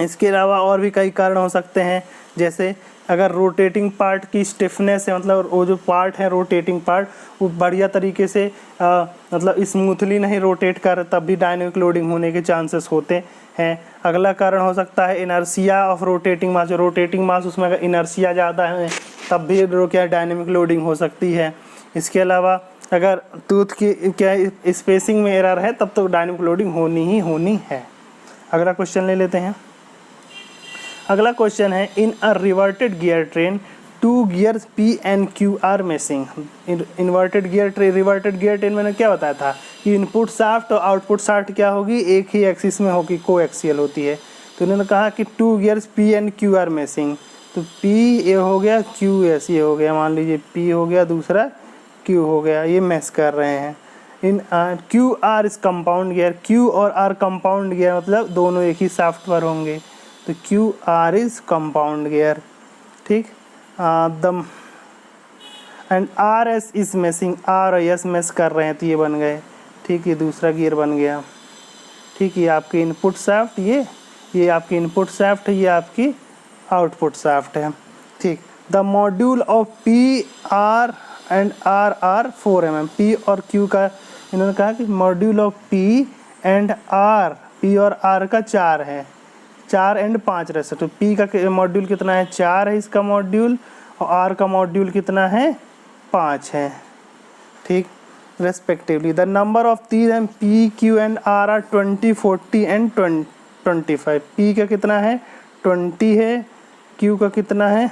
S1: इसके अलावा और भी कई कारण हो सकते हैं, जैसे अगर रोटेटिंग पार्ट की स्टिफनेस है, मतलब वो जो पार्ट है रोटेटिंग पार्ट वो बढ़िया तरीके से मतलब स्मूथली नहीं रोटेट कर, तब भी डायनेमिक लोडिंग होने के चांसेस होते हैं। अगला कारण हो सकता है इनर्शिया ऑफ रोटेटिंग मास, जो रोटेटिंग मास उसमें अगर इनर्शिया ज़्यादा है तब भी क्या डायनेमिक लोडिंग हो सकती है। इसके अलावा अगर टूथ की क्या स्पेसिंग में एरर है तब तो डायनेमिक लोडिंग होनी ही होनी है। अगला क्वेश्चन ले लेते हैं। अगला क्वेश्चन है, in a reverted gear train 2 gears P and Q are missing. Reverted gear train मैंने क्या बताया था कि इनपुट शाफ्ट और आउटपुट शाफ्ट क्या होगी, एक ही एक्सिस में होगी, को एक्सियल होती है। तो उन्होंने कहा कि 2 gears P and Q are missing, तो P ये हो गया, Q S ये हो गया, मान लीजिए P हो गया, दूसरा Q हो गया, ये मैच कर रहे हैं। इन Q R इस कंपाउंड गियर, Q और R कंपाउंड गियर मतलब दोनों एक ही शाफ्ट पर होंगे, तो Q R is compound gear, ठीक। The and R S is meshing, R और S मैच कर रहे हैं तो ये बन गए, ठीक। ये दूसरा गियर बन गया, ठीक। ये आपके इनपुट शाफ्ट, ये आपकी इनपुट शाफ्ट है, ये आपकी आउटपुट शाफ्ट है, ठीक। The module of P R and R are 4 mm। P और Q का इन्होंने कहा कि module of P and R, P और R का 4 है, 4 एंड 5 रह सकते। तो P का मॉड्यूल कितना है, 4 है इसका मॉड्यूल, और R का मॉड्यूल कितना है, 5 है, ठीक। Respectively the number of teeth and P Q and R are 20, 40 and 25। P का कितना है, 20 है, Q का कितना है,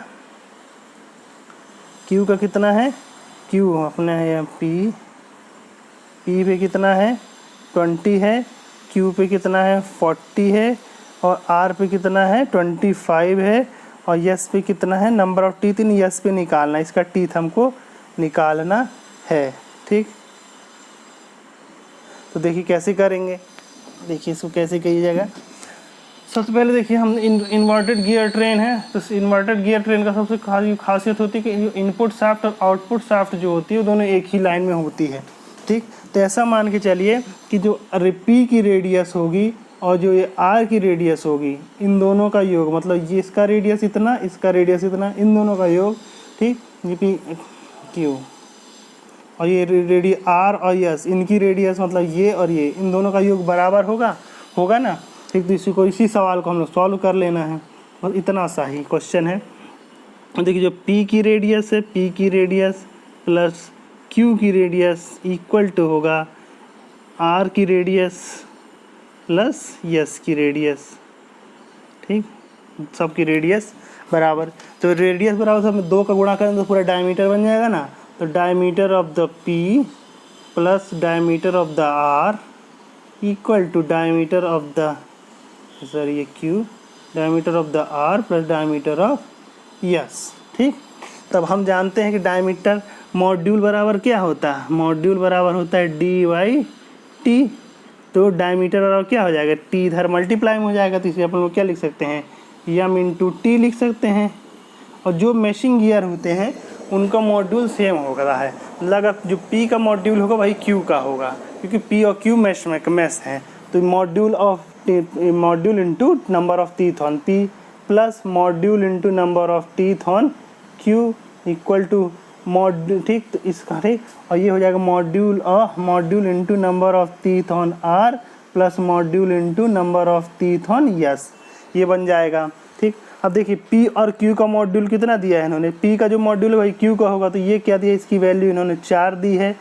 S1: Q का कितना है, Q अपने है P पे कितना है, 20 है, Q पे कितना है, 40 है, और R पे कितना है, 25 है, और S पे कितना है, number of teeth in S पे निकालना, इसका टीथ हमको निकालना है, ठीक। तो देखिए कैसे करेंगे, देखिए इसको कैसे कीजिएगा। सबसे पहले देखिए हम इन्वर्टेड गियर ट्रेन है, तो इन्वर्टेड गियर ट्रेन का सबसे खासियत होती है कि इनपुट शाफ्ट और आउटपुट शाफ्ट जो होती है वो दोनों एक ही लाइन में होती है, ठीक। तो ऐसा मान के चलिए कि जो P की रेडियस होगी और जो ये R की रेडियस होगी, इन दोनों का योग, मतलब ये इसका रेडियस इतना, इसका रेडियस इतना, इन दोनों का योग, ठीक। ये P Q और ये रेडियस R और S, इनकी रेडियस मतलब ये और ये, इन दोनों का योग बराबर होगा ना, ठीक। तो इसी सवाल को हम लोग सॉल्व कर लेना है, और इतना सा ही क्वेश्चन है। देखिए जो P की रेडियस है, P की रेडियस प्लस Q की रेडियस इक्वल टू होगा R की रेडियस प्लस S की रेडियस, ठीक। सबकी रेडियस बराबर, तो रेडियस बराबर सब में 2 का गुणा करें तो पूरा डायमीटर बन जाएगा ना। तो diameter of the P plus diameter of the R equal to diameter of the ये Q, diameter of the R plus diameter of S, ठीक। तब हम जानते हैं कि डायमीटर मॉड्यूल बराबर क्या होता है, मॉड्यूल बराबर होता है D/T। तो डायमीटर बराबर क्या हो जाएगा, T इधर मल्टीप्लाई में हो जाएगा, तो इसे अपन लोग क्या लिख सकते हैं, M × T लिख सकते हैं। और जो मैशिंग गियर होते हैं उनका मॉड्यूल सेम होगा है, मतलब जो P का मॉड्यूल होगा वही Q का होगा, क्योंकि P और Q मैश हैं। तो module into number of teeth on P plus module into number of teeth on Q equal to module, ठीक। तो इसका ठीक, और ये हो जाएगा module into number of teeth on R plus module into number of teeth on S, ये बन जाएगा, ठीक। अब देखिए P और Q का मॉड्यूल कितना दिया है इन्होंने, P का जो मॉड्यूल है वही Q का होगा, तो ये क्या दिया, इसकी वैल्यू इन्होंने 4 दी है,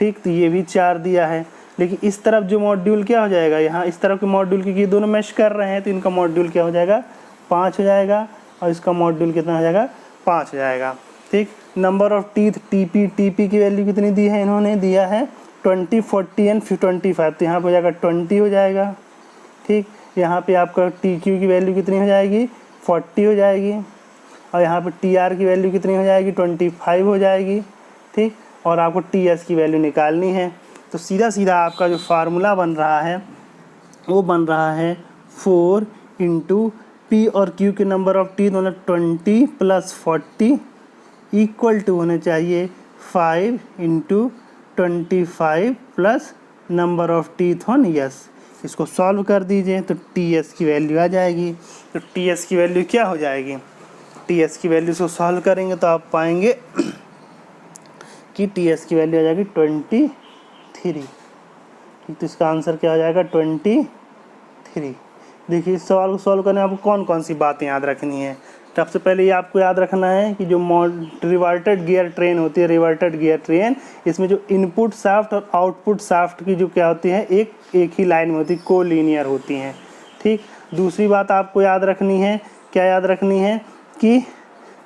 S1: ठीक। तो ये भी 4 दिया है, लेकिन इस तरफ जो मॉड्यूल क्या हो जाएगा, यहाँ इस तरफ के मॉड्यूल की दोनों मैश कर रहे हैं तो इनका मॉड्यूल क्या हो जाएगा, 5 हो जाएगा, और इसका मॉड्यूल कितना हो जाएगा, 5 हो जाएगा, ठीक। नंबर ऑफ टीथ TP की वैल्यू कितनी दी है, इन्होंने दिया है 20, 40 एंड 25, तो यहाँ पर हो जाएगा 20 हो जाएगा। ठीक, यहाँ पे आपका टी क्यू की वैल्यू कितनी हो जाएगी, 40 हो जाएगी, और यहाँ पे टी आर की वैल्यू कितनी हो जाएगी, 25 हो जाएगी। ठीक, और आपको टी एस की वैल्यू निकालनी है। तो सीधा सीधा आपका जो फार्मूला बन रहा है वो बन रहा है 4 इंटू पी और क्यू के नंबर ऑफ टीथ मतलब 20 + 40 इक्वल टू होने चाहिए 5 into 25 plus number of teeth on yes. इसको सॉल्व कर दीजिए तो टी एस की वैल्यू आ जाएगी। तो टी एस की वैल्यू क्या हो जाएगी, टी एस की वैल्यू को सॉल्व करेंगे तो आप पाएंगे कि टी एस की वैल्यू आ जाएगी 23। ठीक, तो इसका आंसर क्या हो जाएगा 23। देखिए इस सवाल को सॉल्व करने में आपको कौन कौन सी बातें याद रखनी है। सबसे पहले ये आपको याद रखना है कि जो रिवर्टेड गियर ट्रेन होती है, रिवर्टेड गियर ट्रेन, इसमें जो इनपुट शाफ्ट और आउटपुट शाफ्ट की जो क्या होती है एक ही लाइन में होती है, कोलिनियर होती हैं। ठीक, दूसरी बात आपको याद रखनी है, क्या याद रखनी है कि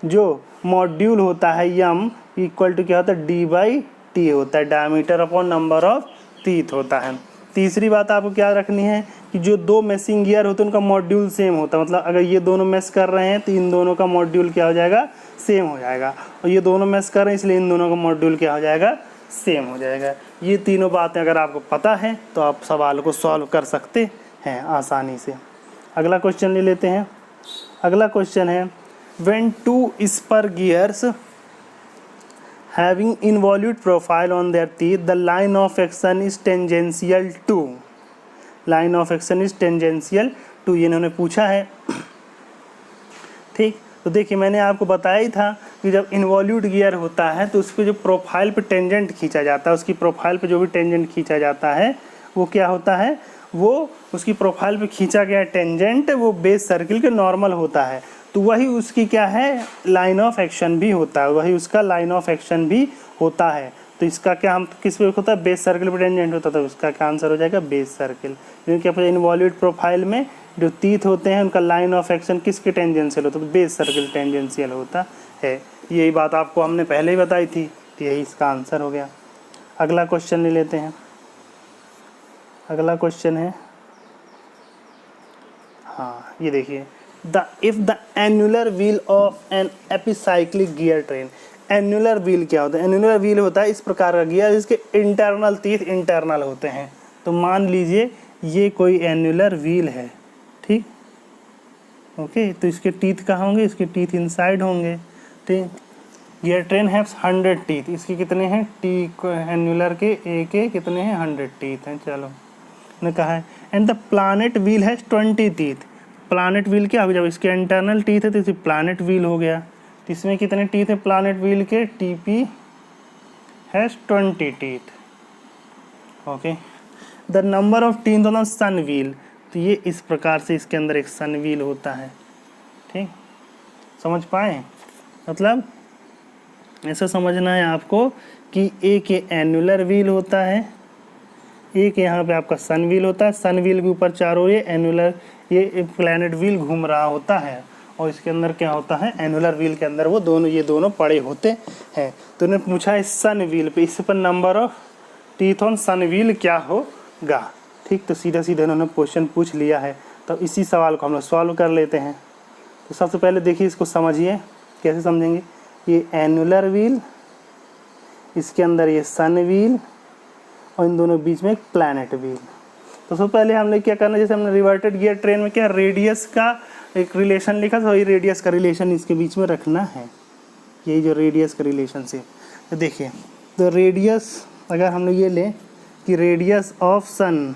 S1: जो मॉड्यूल होता है यम इक्वल टू क्या होता है D/T होता है, diameter upon number of teeth होता है। तीसरी बात आपको क्या रखनी है कि जो दो मेसिंग गियर होते हैं उनका मॉड्यूल सेम होता है, मतलब अगर ये दोनों मेस कर रहे हैं तो इन दोनों का मॉड्यूल क्या हो जाएगा, सेम हो जाएगा, और ये दोनों मेस कर रहे हैं इसलिए इन दोनों का मॉड्यूल क्या हो जाएगा, सेम हो जाएगा। ये तीनों बातें अगर आपको पता है तो आप सवाल को सॉल्व कर सकते हैं आसानी से। अगला क्वेश्चन ले लेते हैं। अगला क्वेश्चन है when 2 spur gears having involute profile on their teeth, the line of action is tangential to, line of action is tangential to, ये इन्होंने पूछा है। ठीक, तो देखिए मैंने आपको बताया ही था कि जब इन्वॉल्यूट गियर होता है तो उस पर जो प्रोफाइल पे टेंजेंट खींचा जाता है, उसकी प्रोफाइल पे जो भी टेंजेंट खींचा जाता है वो क्या होता है, वो उसकी प्रोफाइल पे खींचा गया टेंजेंट वो बेस सर्किल के नॉर्मल होता है, तो वही उसकी क्या है, लाइन ऑफ एक्शन भी होता है, वही उसका लाइन ऑफ एक्शन भी होता है। तो इसका क्या हम किस पे होता है, बेस सर्किल पे टेंजेंट होता है, तो उसका क्या आंसर हो जाएगा, बेस सर्किल। क्योंकि क्या इन्वॉल्यूट प्रोफाइल में जो टीथ होते हैं उनका लाइन ऑफ एक्शन किसके टेंजेंशियल होता है, तो बेस सर्किल टेंजेंशियल होता है। यही बात आपको हमने पहले ही बताई थी, तो यही इसका आंसर हो गया। अगला क्वेश्चन ले लेते हैं। अगला क्वेश्चन है, हाँ ये देखिए, if the annular wheel of an epicyclic gear train, annular wheel क्या होता है, एनुलर व्हील होता है इस प्रकार का गियर जिसके इंटरनल टीथ इंटरनल होते हैं। तो मान लीजिए ये कोई एनुलर व्हील है, ठीक, ओके, तो इसके टीथ कहाँ होंगे, इसके टीथ इनसाइड होंगे। ठीक, गियर ट्रेन हैव्स 100 टीथ, इसके कितने हैं, टी एनुलर के ए के कितने हैं, 100 टीथ हैं। चलो ने कहा है and the planet wheel has 20 teeth, planet wheel क्या होगा, जब इसके इंटरनल टीथ है तो इसे प्लानेट व्हील हो गया। तो इसमें कितने टीथ है प्लानेट व्हील के, TP has 20 teeth. Okay, the number of teeth on sun wheel, तो ये इस प्रकार से इसके अंदर एक सन व्हील होता है। ठीक, समझ पाए, मतलब ऐसा समझना है आपको कि एक ये एनुलर व्हील होता है, एक यहाँ पे आपका सन व्हील होता है, सन व्हील के ऊपर चारों ये एनुलर ये प्लैनेट व्हील घूम रहा होता है, और इसके अंदर क्या होता है, एनुलर व्हील के अंदर वो दोनों ये दोनों पड़े होते हैं। तो उन्हें पूछा है सन व्हील पे, इस पर number of teeth on sun wheel क्या होगा। ठीक, तो सीधा सीधा इन्होंने क्वेश्चन पूछ लिया है, तो इसी सवाल को हम लोग सॉल्व कर लेते हैं। तो सबसे पहले देखिए इसको समझिए, कैसे समझेंगे, ये एनुलर व्हील, इसके अंदर ये सन व्हील, और इन दोनों बीच में एक प्लैनेट व्हील। तो सबसे पहले हमने क्या करना, जैसे हमने रिवर्टेड गियर ट्रेन में क्या रेडियस का एक रिलेशन लिखा था, वही रेडियस का रिलेशन इसके बीच में रखना है, यही जो रेडियस का रिलेशन से। तो देखिए, तो रेडियस अगर हम लोग ये लें कि रेडियस ऑफ सन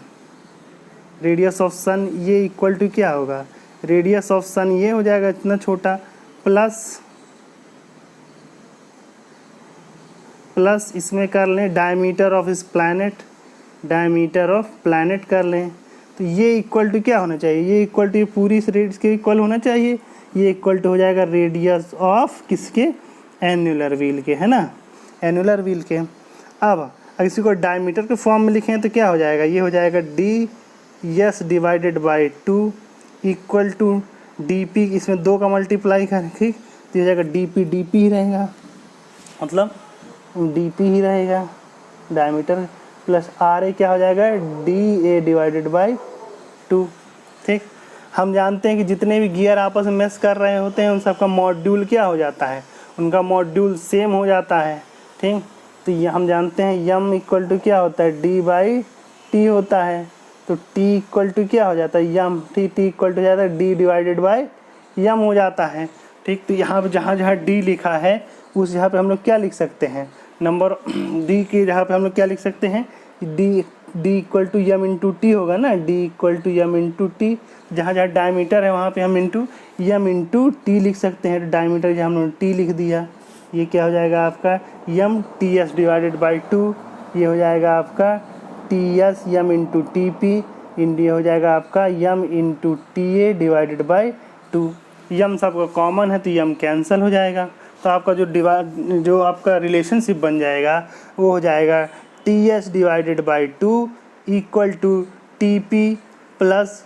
S1: ये इक्वल टू क्या होगा, रेडियस ऑफ सन ये हो जाएगा इतना छोटा, प्लस इसमें कर लें डायमीटर ऑफ इस प्लैनेट, डायमीटर ऑफ प्लैनेट कर लें, तो ये इक्वल टू क्या होना चाहिए, ये इक्वल टू पूरी इस रेडियस के इक्वल होना चाहिए, ये इक्वल टू हो जाएगा रेडियस ऑफ किसके, एनुलर व्हील के, है ना, एनुलर व्हील के। अब अगर इसी को डायमीटर के फॉर्म में लिखें तो क्या हो जाएगा, ये हो जाएगा D S divided by 2 equal to D P, इसमें 2 का मल्टीप्लाई करें, ठीक, तो हो जाएगा डी पी ही रहेगा, मतलब डी पी ही रहेगा, डायमीटर प्लस आर ए क्या हो जाएगा डी ए डिवाइडेड बाई 2। ठीक, हम जानते हैं कि जितने भी गियर आपस में मेस कर रहे होते हैं उन सबका मॉड्यूल क्या हो जाता है, उनका मॉड्यूल सेम हो जाता है। ठीक, तो ये हम जानते हैं यम इक्वल टू क्या होता है डी बाई टी होता है, तो टी इक्वल टू क्या हो जाता है यम, टी इक्वल टू जाता है डी डिवाइडेड बाई यम हो जाता है। ठीक, तो यहाँ पे जहाँ जहाँ डी लिखा है उस जगह पे हम लोग क्या लिख सकते हैं, नंबर डी के जगह पे हम लोग क्या लिख सकते हैं D equal to M into T होगा ना, D equal to M into T, जहाँ जहाँ डायमीटर है वहाँ पे हम इंटू यम इंटू टी लिख सकते हैं। डायमीटर जहाँ हमने टी लिख दिया, ये क्या हो जाएगा आपका m T S divided by 2, ये हो जाएगा आपका T S m into T P, ये हो जाएगा आपका m into T A divided by 2। M सबका कॉमन है तो यम कैंसिल हो जाएगा, तो आपका जो आपका रिलेशनशिप बन जाएगा वो हो जाएगा T S divided by 2 equal to T P plus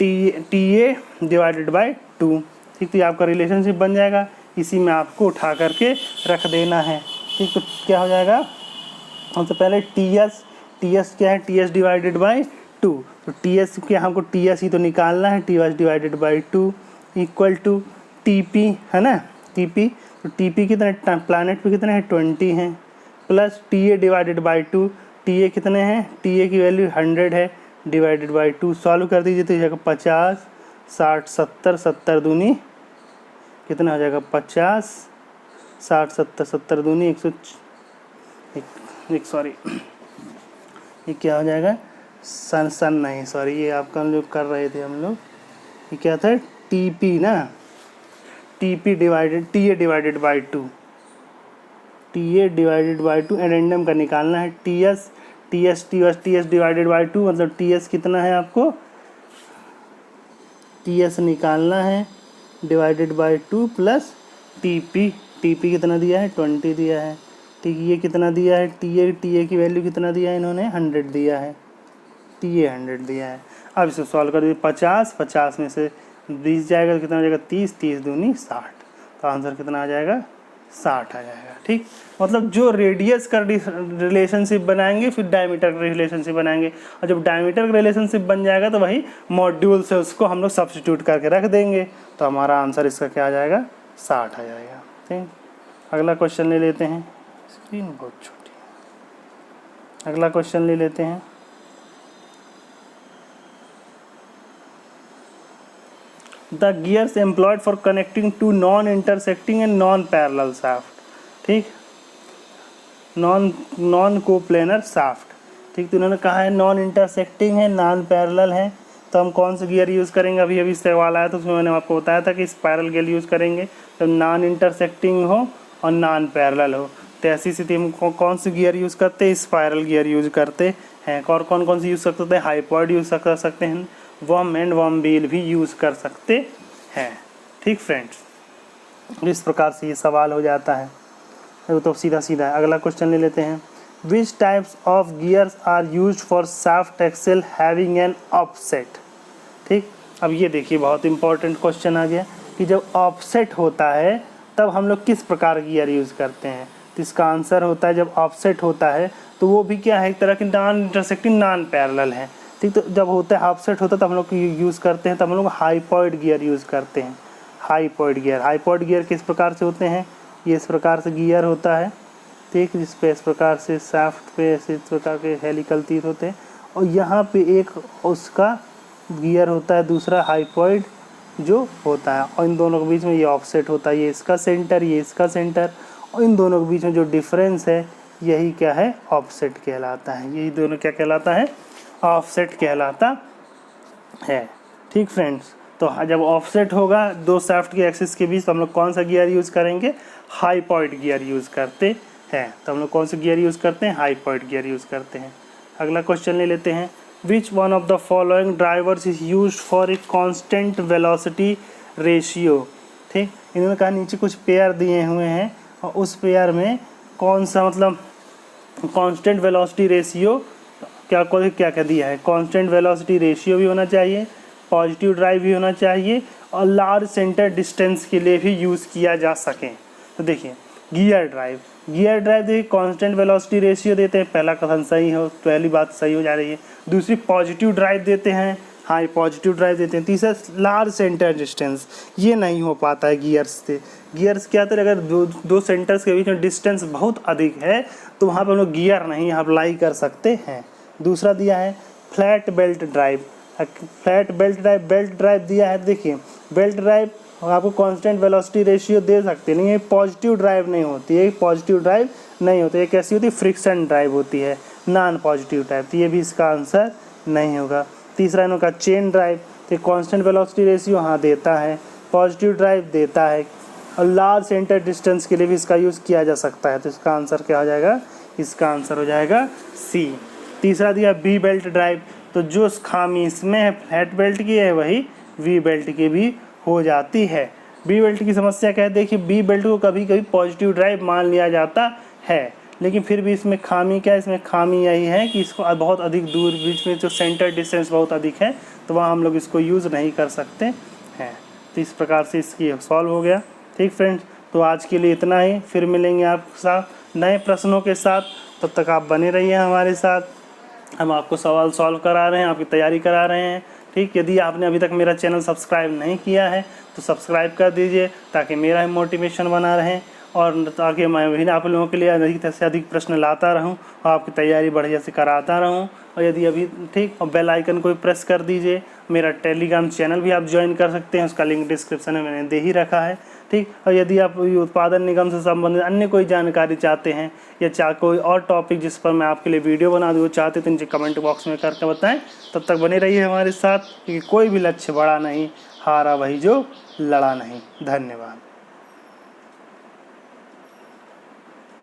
S1: T A divided by 2। ठीक, तो ये आपका रिलेशनशिप बन जाएगा, इसी में आपको उठा करके रख देना है। ठीक, तो क्या हो जाएगा, सबसे पहले टी एस क्या है टी एस डिवाइडेड बाई 2, तो टी एस क्या हमको टी एस ही तो निकालना है, T S divided by 2 equal to T P है ना, टी पी, तो टी पी कितने प्लानट पे कितने हैं 20 हैं, plus T A divided by 2, T A कितने हैं, टी ए की वैल्यू 100 है डिवाइडेड बाई 2, सॉल्व कर दीजिए तो जाएगा 50 60 70 70 दूनी कितना हो जाएगा 50 60 70 70 दूनी 100 सॉरी ये क्या हो जाएगा सन नहीं सॉरी ये आपका हम लोग कर रहे थे हम लोग, ये क्या था टी पी ना, T P divided T A divided by 2, T A divided by 2 addendum का निकालना है, टी एस डिवाइडेड बाई 2 मतलब टी एस कितना है आपको टी एस निकालना है divided by 2 plus T P कितना दिया है 20 दिया है। ठीक, ये कितना दिया है टी ए की वैल्यू कितना दिया है इन्होंने 100 दिया है, टी ए 100 दिया है। अब इसे सॉल्व कर दीजिए 50 में से 20 जाएगा तो कितना हो जाएगा 30 दूनी 60, तो आंसर कितना आ जाएगा 60 आ जाएगा। ठीक, मतलब जो रेडियस का रिलेशनशिप बनाएंगे फिर डायमीटर का रिलेशनशिप बनाएंगे, और जब डायमीटर का रिलेशनशिप बन जाएगा तो वही मॉड्यूल से उसको हम लोग सब्स्टिट्यूट करके रख देंगे, तो हमारा आंसर इसका क्या आ जाएगा 60 आ जाएगा। ठीक, अगला क्वेश्चन ले लेते हैं, स्क्रीन बहुत छोटी है, अगला क्वेश्चन ले लेते हैं। The gears employed for connecting two non-intersecting and non-parallel shaft, ठीक, नॉन कोप्लेनर शाफ्ट। ठीक, तो उन्होंने कहा है नॉन इंटरसेक्टिंग है नॉन पैरेलल है, तो हम कौन सा गियर यूज़ करेंगे, अभी सवाल आया तो उसमें मैंने आपको बताया था कि स्पायरल गियर यूज़ करेंगे, तो नॉन इंटरसेक्टिंग हो और नॉन पैरेलल हो, तो ऐसी स्थिति में कौन सी गियर यूज़ करते हैं स्पायरल गियर यूज़ करते हैं। और कौन सी यूज़ कर सकते हैं हाइपॉइड यूज़ कर सकते हैं, वर्म एंड वर्म बील भी यूज़ कर सकते हैं। ठीक फ्रेंड्स, इस प्रकार से ये सवाल हो जाता है, तो सीधा है। अगला क्वेश्चन ले लेते हैं, which types of gears are used for shaft axle having an offset. ठीक, अब ये देखिए बहुत इंपॉर्टेंट क्वेश्चन आ गया कि जब ऑफसेट होता है तब हम लोग किस प्रकार गियर यूज़ करते हैं, तो इसका आंसर होता है जब ऑफसेट होता है तो वो भी क्या है एक तरह की नॉन इंटरसेक्टिंग नॉन पैरेलल है। ठीक, तो जब होता है ऑफसेट होता है तब हम लोग यूज़ करते हैं, तब हम लोग हाइपॉइड गियर यूज़ करते हैं। हाइपॉइड गियर किस प्रकार से होते हैं, ये इस प्रकार से गियर होता है, ठीक, जिस पे इस प्रकार से शाफ्ट पे इस प्रकार के हेलिकल तीर होते हैं, और यहाँ पे एक उसका गियर होता है दूसरा हाइपॉइड जो होता है, और इन दोनों के बीच में ये ऑफसेट होता है, ये इसका सेंटर ये इसका सेंटर, और इन दोनों के बीच में जो डिफरेंस है यही क्या है ऑफसेट कहलाता है। यही दोनों क्या कहलाता है ऑफसेट कहलाता है। ठीक फ्रेंड्स, तो जब ऑफसेट होगा दो शाफ्ट के एक्सिस के बीच तो हम लोग कौन सा गियर यूज़ करेंगे हाइपॉइड गियर यूज़ करते हैं। तो हम लोग कौन सा गियर यूज़ करते हैं हाइपॉइड गियर यूज़ करते हैं। अगला क्वेश्चन ले लेते हैं, which one of the following drivers is used for a constant velocity ratio. ठीक, इन्होंने कहा नीचे कुछ पेयर दिए हुए हैं और उस पेयर में कौन सा मतलब कांस्टेंट वेलोसिटी रेशियो क्या दिया है, कांस्टेंट वेलोसिटी रेशियो भी होना चाहिए, पॉजिटिव ड्राइव भी होना चाहिए और लार्ज सेंटर डिस्टेंस के लिए भी यूज़ किया जा सके। तो देखिए गियर ड्राइव, गियर ड्राइव देखिए कांस्टेंट वेलोसिटी रेशियो देते हैं, पहला कथन सही हो, पहली बात सही हो जा रही है। दूसरी पॉजिटिव ड्राइव देते हैं, हाँ ये पॉजिटिव ड्राइव देते हैं। तीसरा लार्ज सेंटर डिस्टेंस, ये नहीं हो पाता है गियर्स से। गियर्स क्या होता है, अगर दो सेंटर्स के बीच में डिस्टेंस बहुत अधिक है तो वहाँ पर हम लोग गियर नहीं अप्लाई कर सकते हैं। दूसरा दिया है flat belt drive, flat belt drive दिया है। देखिए बेल्ट ड्राइव आपको कांस्टेंट वेलोसिटी रेशियो दे सकते नहीं है, पॉजिटिव ड्राइव नहीं होती है, पॉजिटिव ड्राइव नहीं होती है, कैसी होती है, फ्रिक्शन ड्राइव होती है, नॉन पॉजिटिव ड्राइव, तो ये भी इसका आंसर नहीं होगा। तीसरा इनका चेन ड्राइव, तो कांस्टेंट वेलोसिटी रेशियो हाँ देता है, पॉजिटिव ड्राइव देता है, और लार्ज सेंटर डिस्टेंस के लिए भी इसका यूज़ किया जा सकता है, तो इसका आंसर क्या हो जाएगा, इसका आंसर हो जाएगा सी। तीसरा दिया बी बेल्ट ड्राइव, तो जो खामी इसमें है फ्लैट बेल्ट की है वही वी बेल्ट की भी हो जाती है। बी बेल्ट की समस्या क्या है, देखिए बी बेल्ट को कभी कभी पॉजिटिव ड्राइव मान लिया जाता है, लेकिन फिर भी इसमें खामी क्या है, इसमें खामी यही है कि इसको बहुत अधिक दूर बीच में जो सेंटर डिस्टेंस बहुत अधिक है तो वहाँ हम लोग इसको यूज़ नहीं कर सकते हैं। तो इस प्रकार से इसकी सॉल्व हो गया। ठीक फ्रेंड्स, तो आज के लिए इतना ही, फिर मिलेंगे आपके साथ नए प्रश्नों के साथ, तब तक आप बने रहिए हमारे साथ। हम आपको सवाल सॉल्व करा रहे हैं, आपकी तैयारी करा रहे हैं। ठीक, यदि आपने अभी तक मेरा चैनल सब्सक्राइब नहीं किया है तो सब्सक्राइब कर दीजिए ताकि मेरा मोटिवेशन बना रहे और ताकि मैं भी आप लोगों के लिए अधिक से अधिक प्रश्न लाता रहूं और आपकी तैयारी बढ़िया से कराता रहूं। और यदि अभी ठीक, और बेल आइकन को भी प्रेस कर दीजिए। मेरा टेलीग्राम चैनल भी आप ज्वाइन कर सकते हैं, उसका लिंक डिस्क्रिप्शन में मैंने दे ही रखा है। ठीक, और यदि आप उत्पादन निगम से संबंधित अन्य कोई जानकारी चाहते हैं या कोई और टॉपिक जिस पर मैं आपके लिए वीडियो बना दूँ चाहते तो नीचे कमेंट बॉक्स में करके बताएं। तब तक बने रहिए हमारे साथ, क्योंकि कोई भी लक्ष्य बड़ा नहीं, हारा वही जो लड़ा नहीं। धन्यवाद।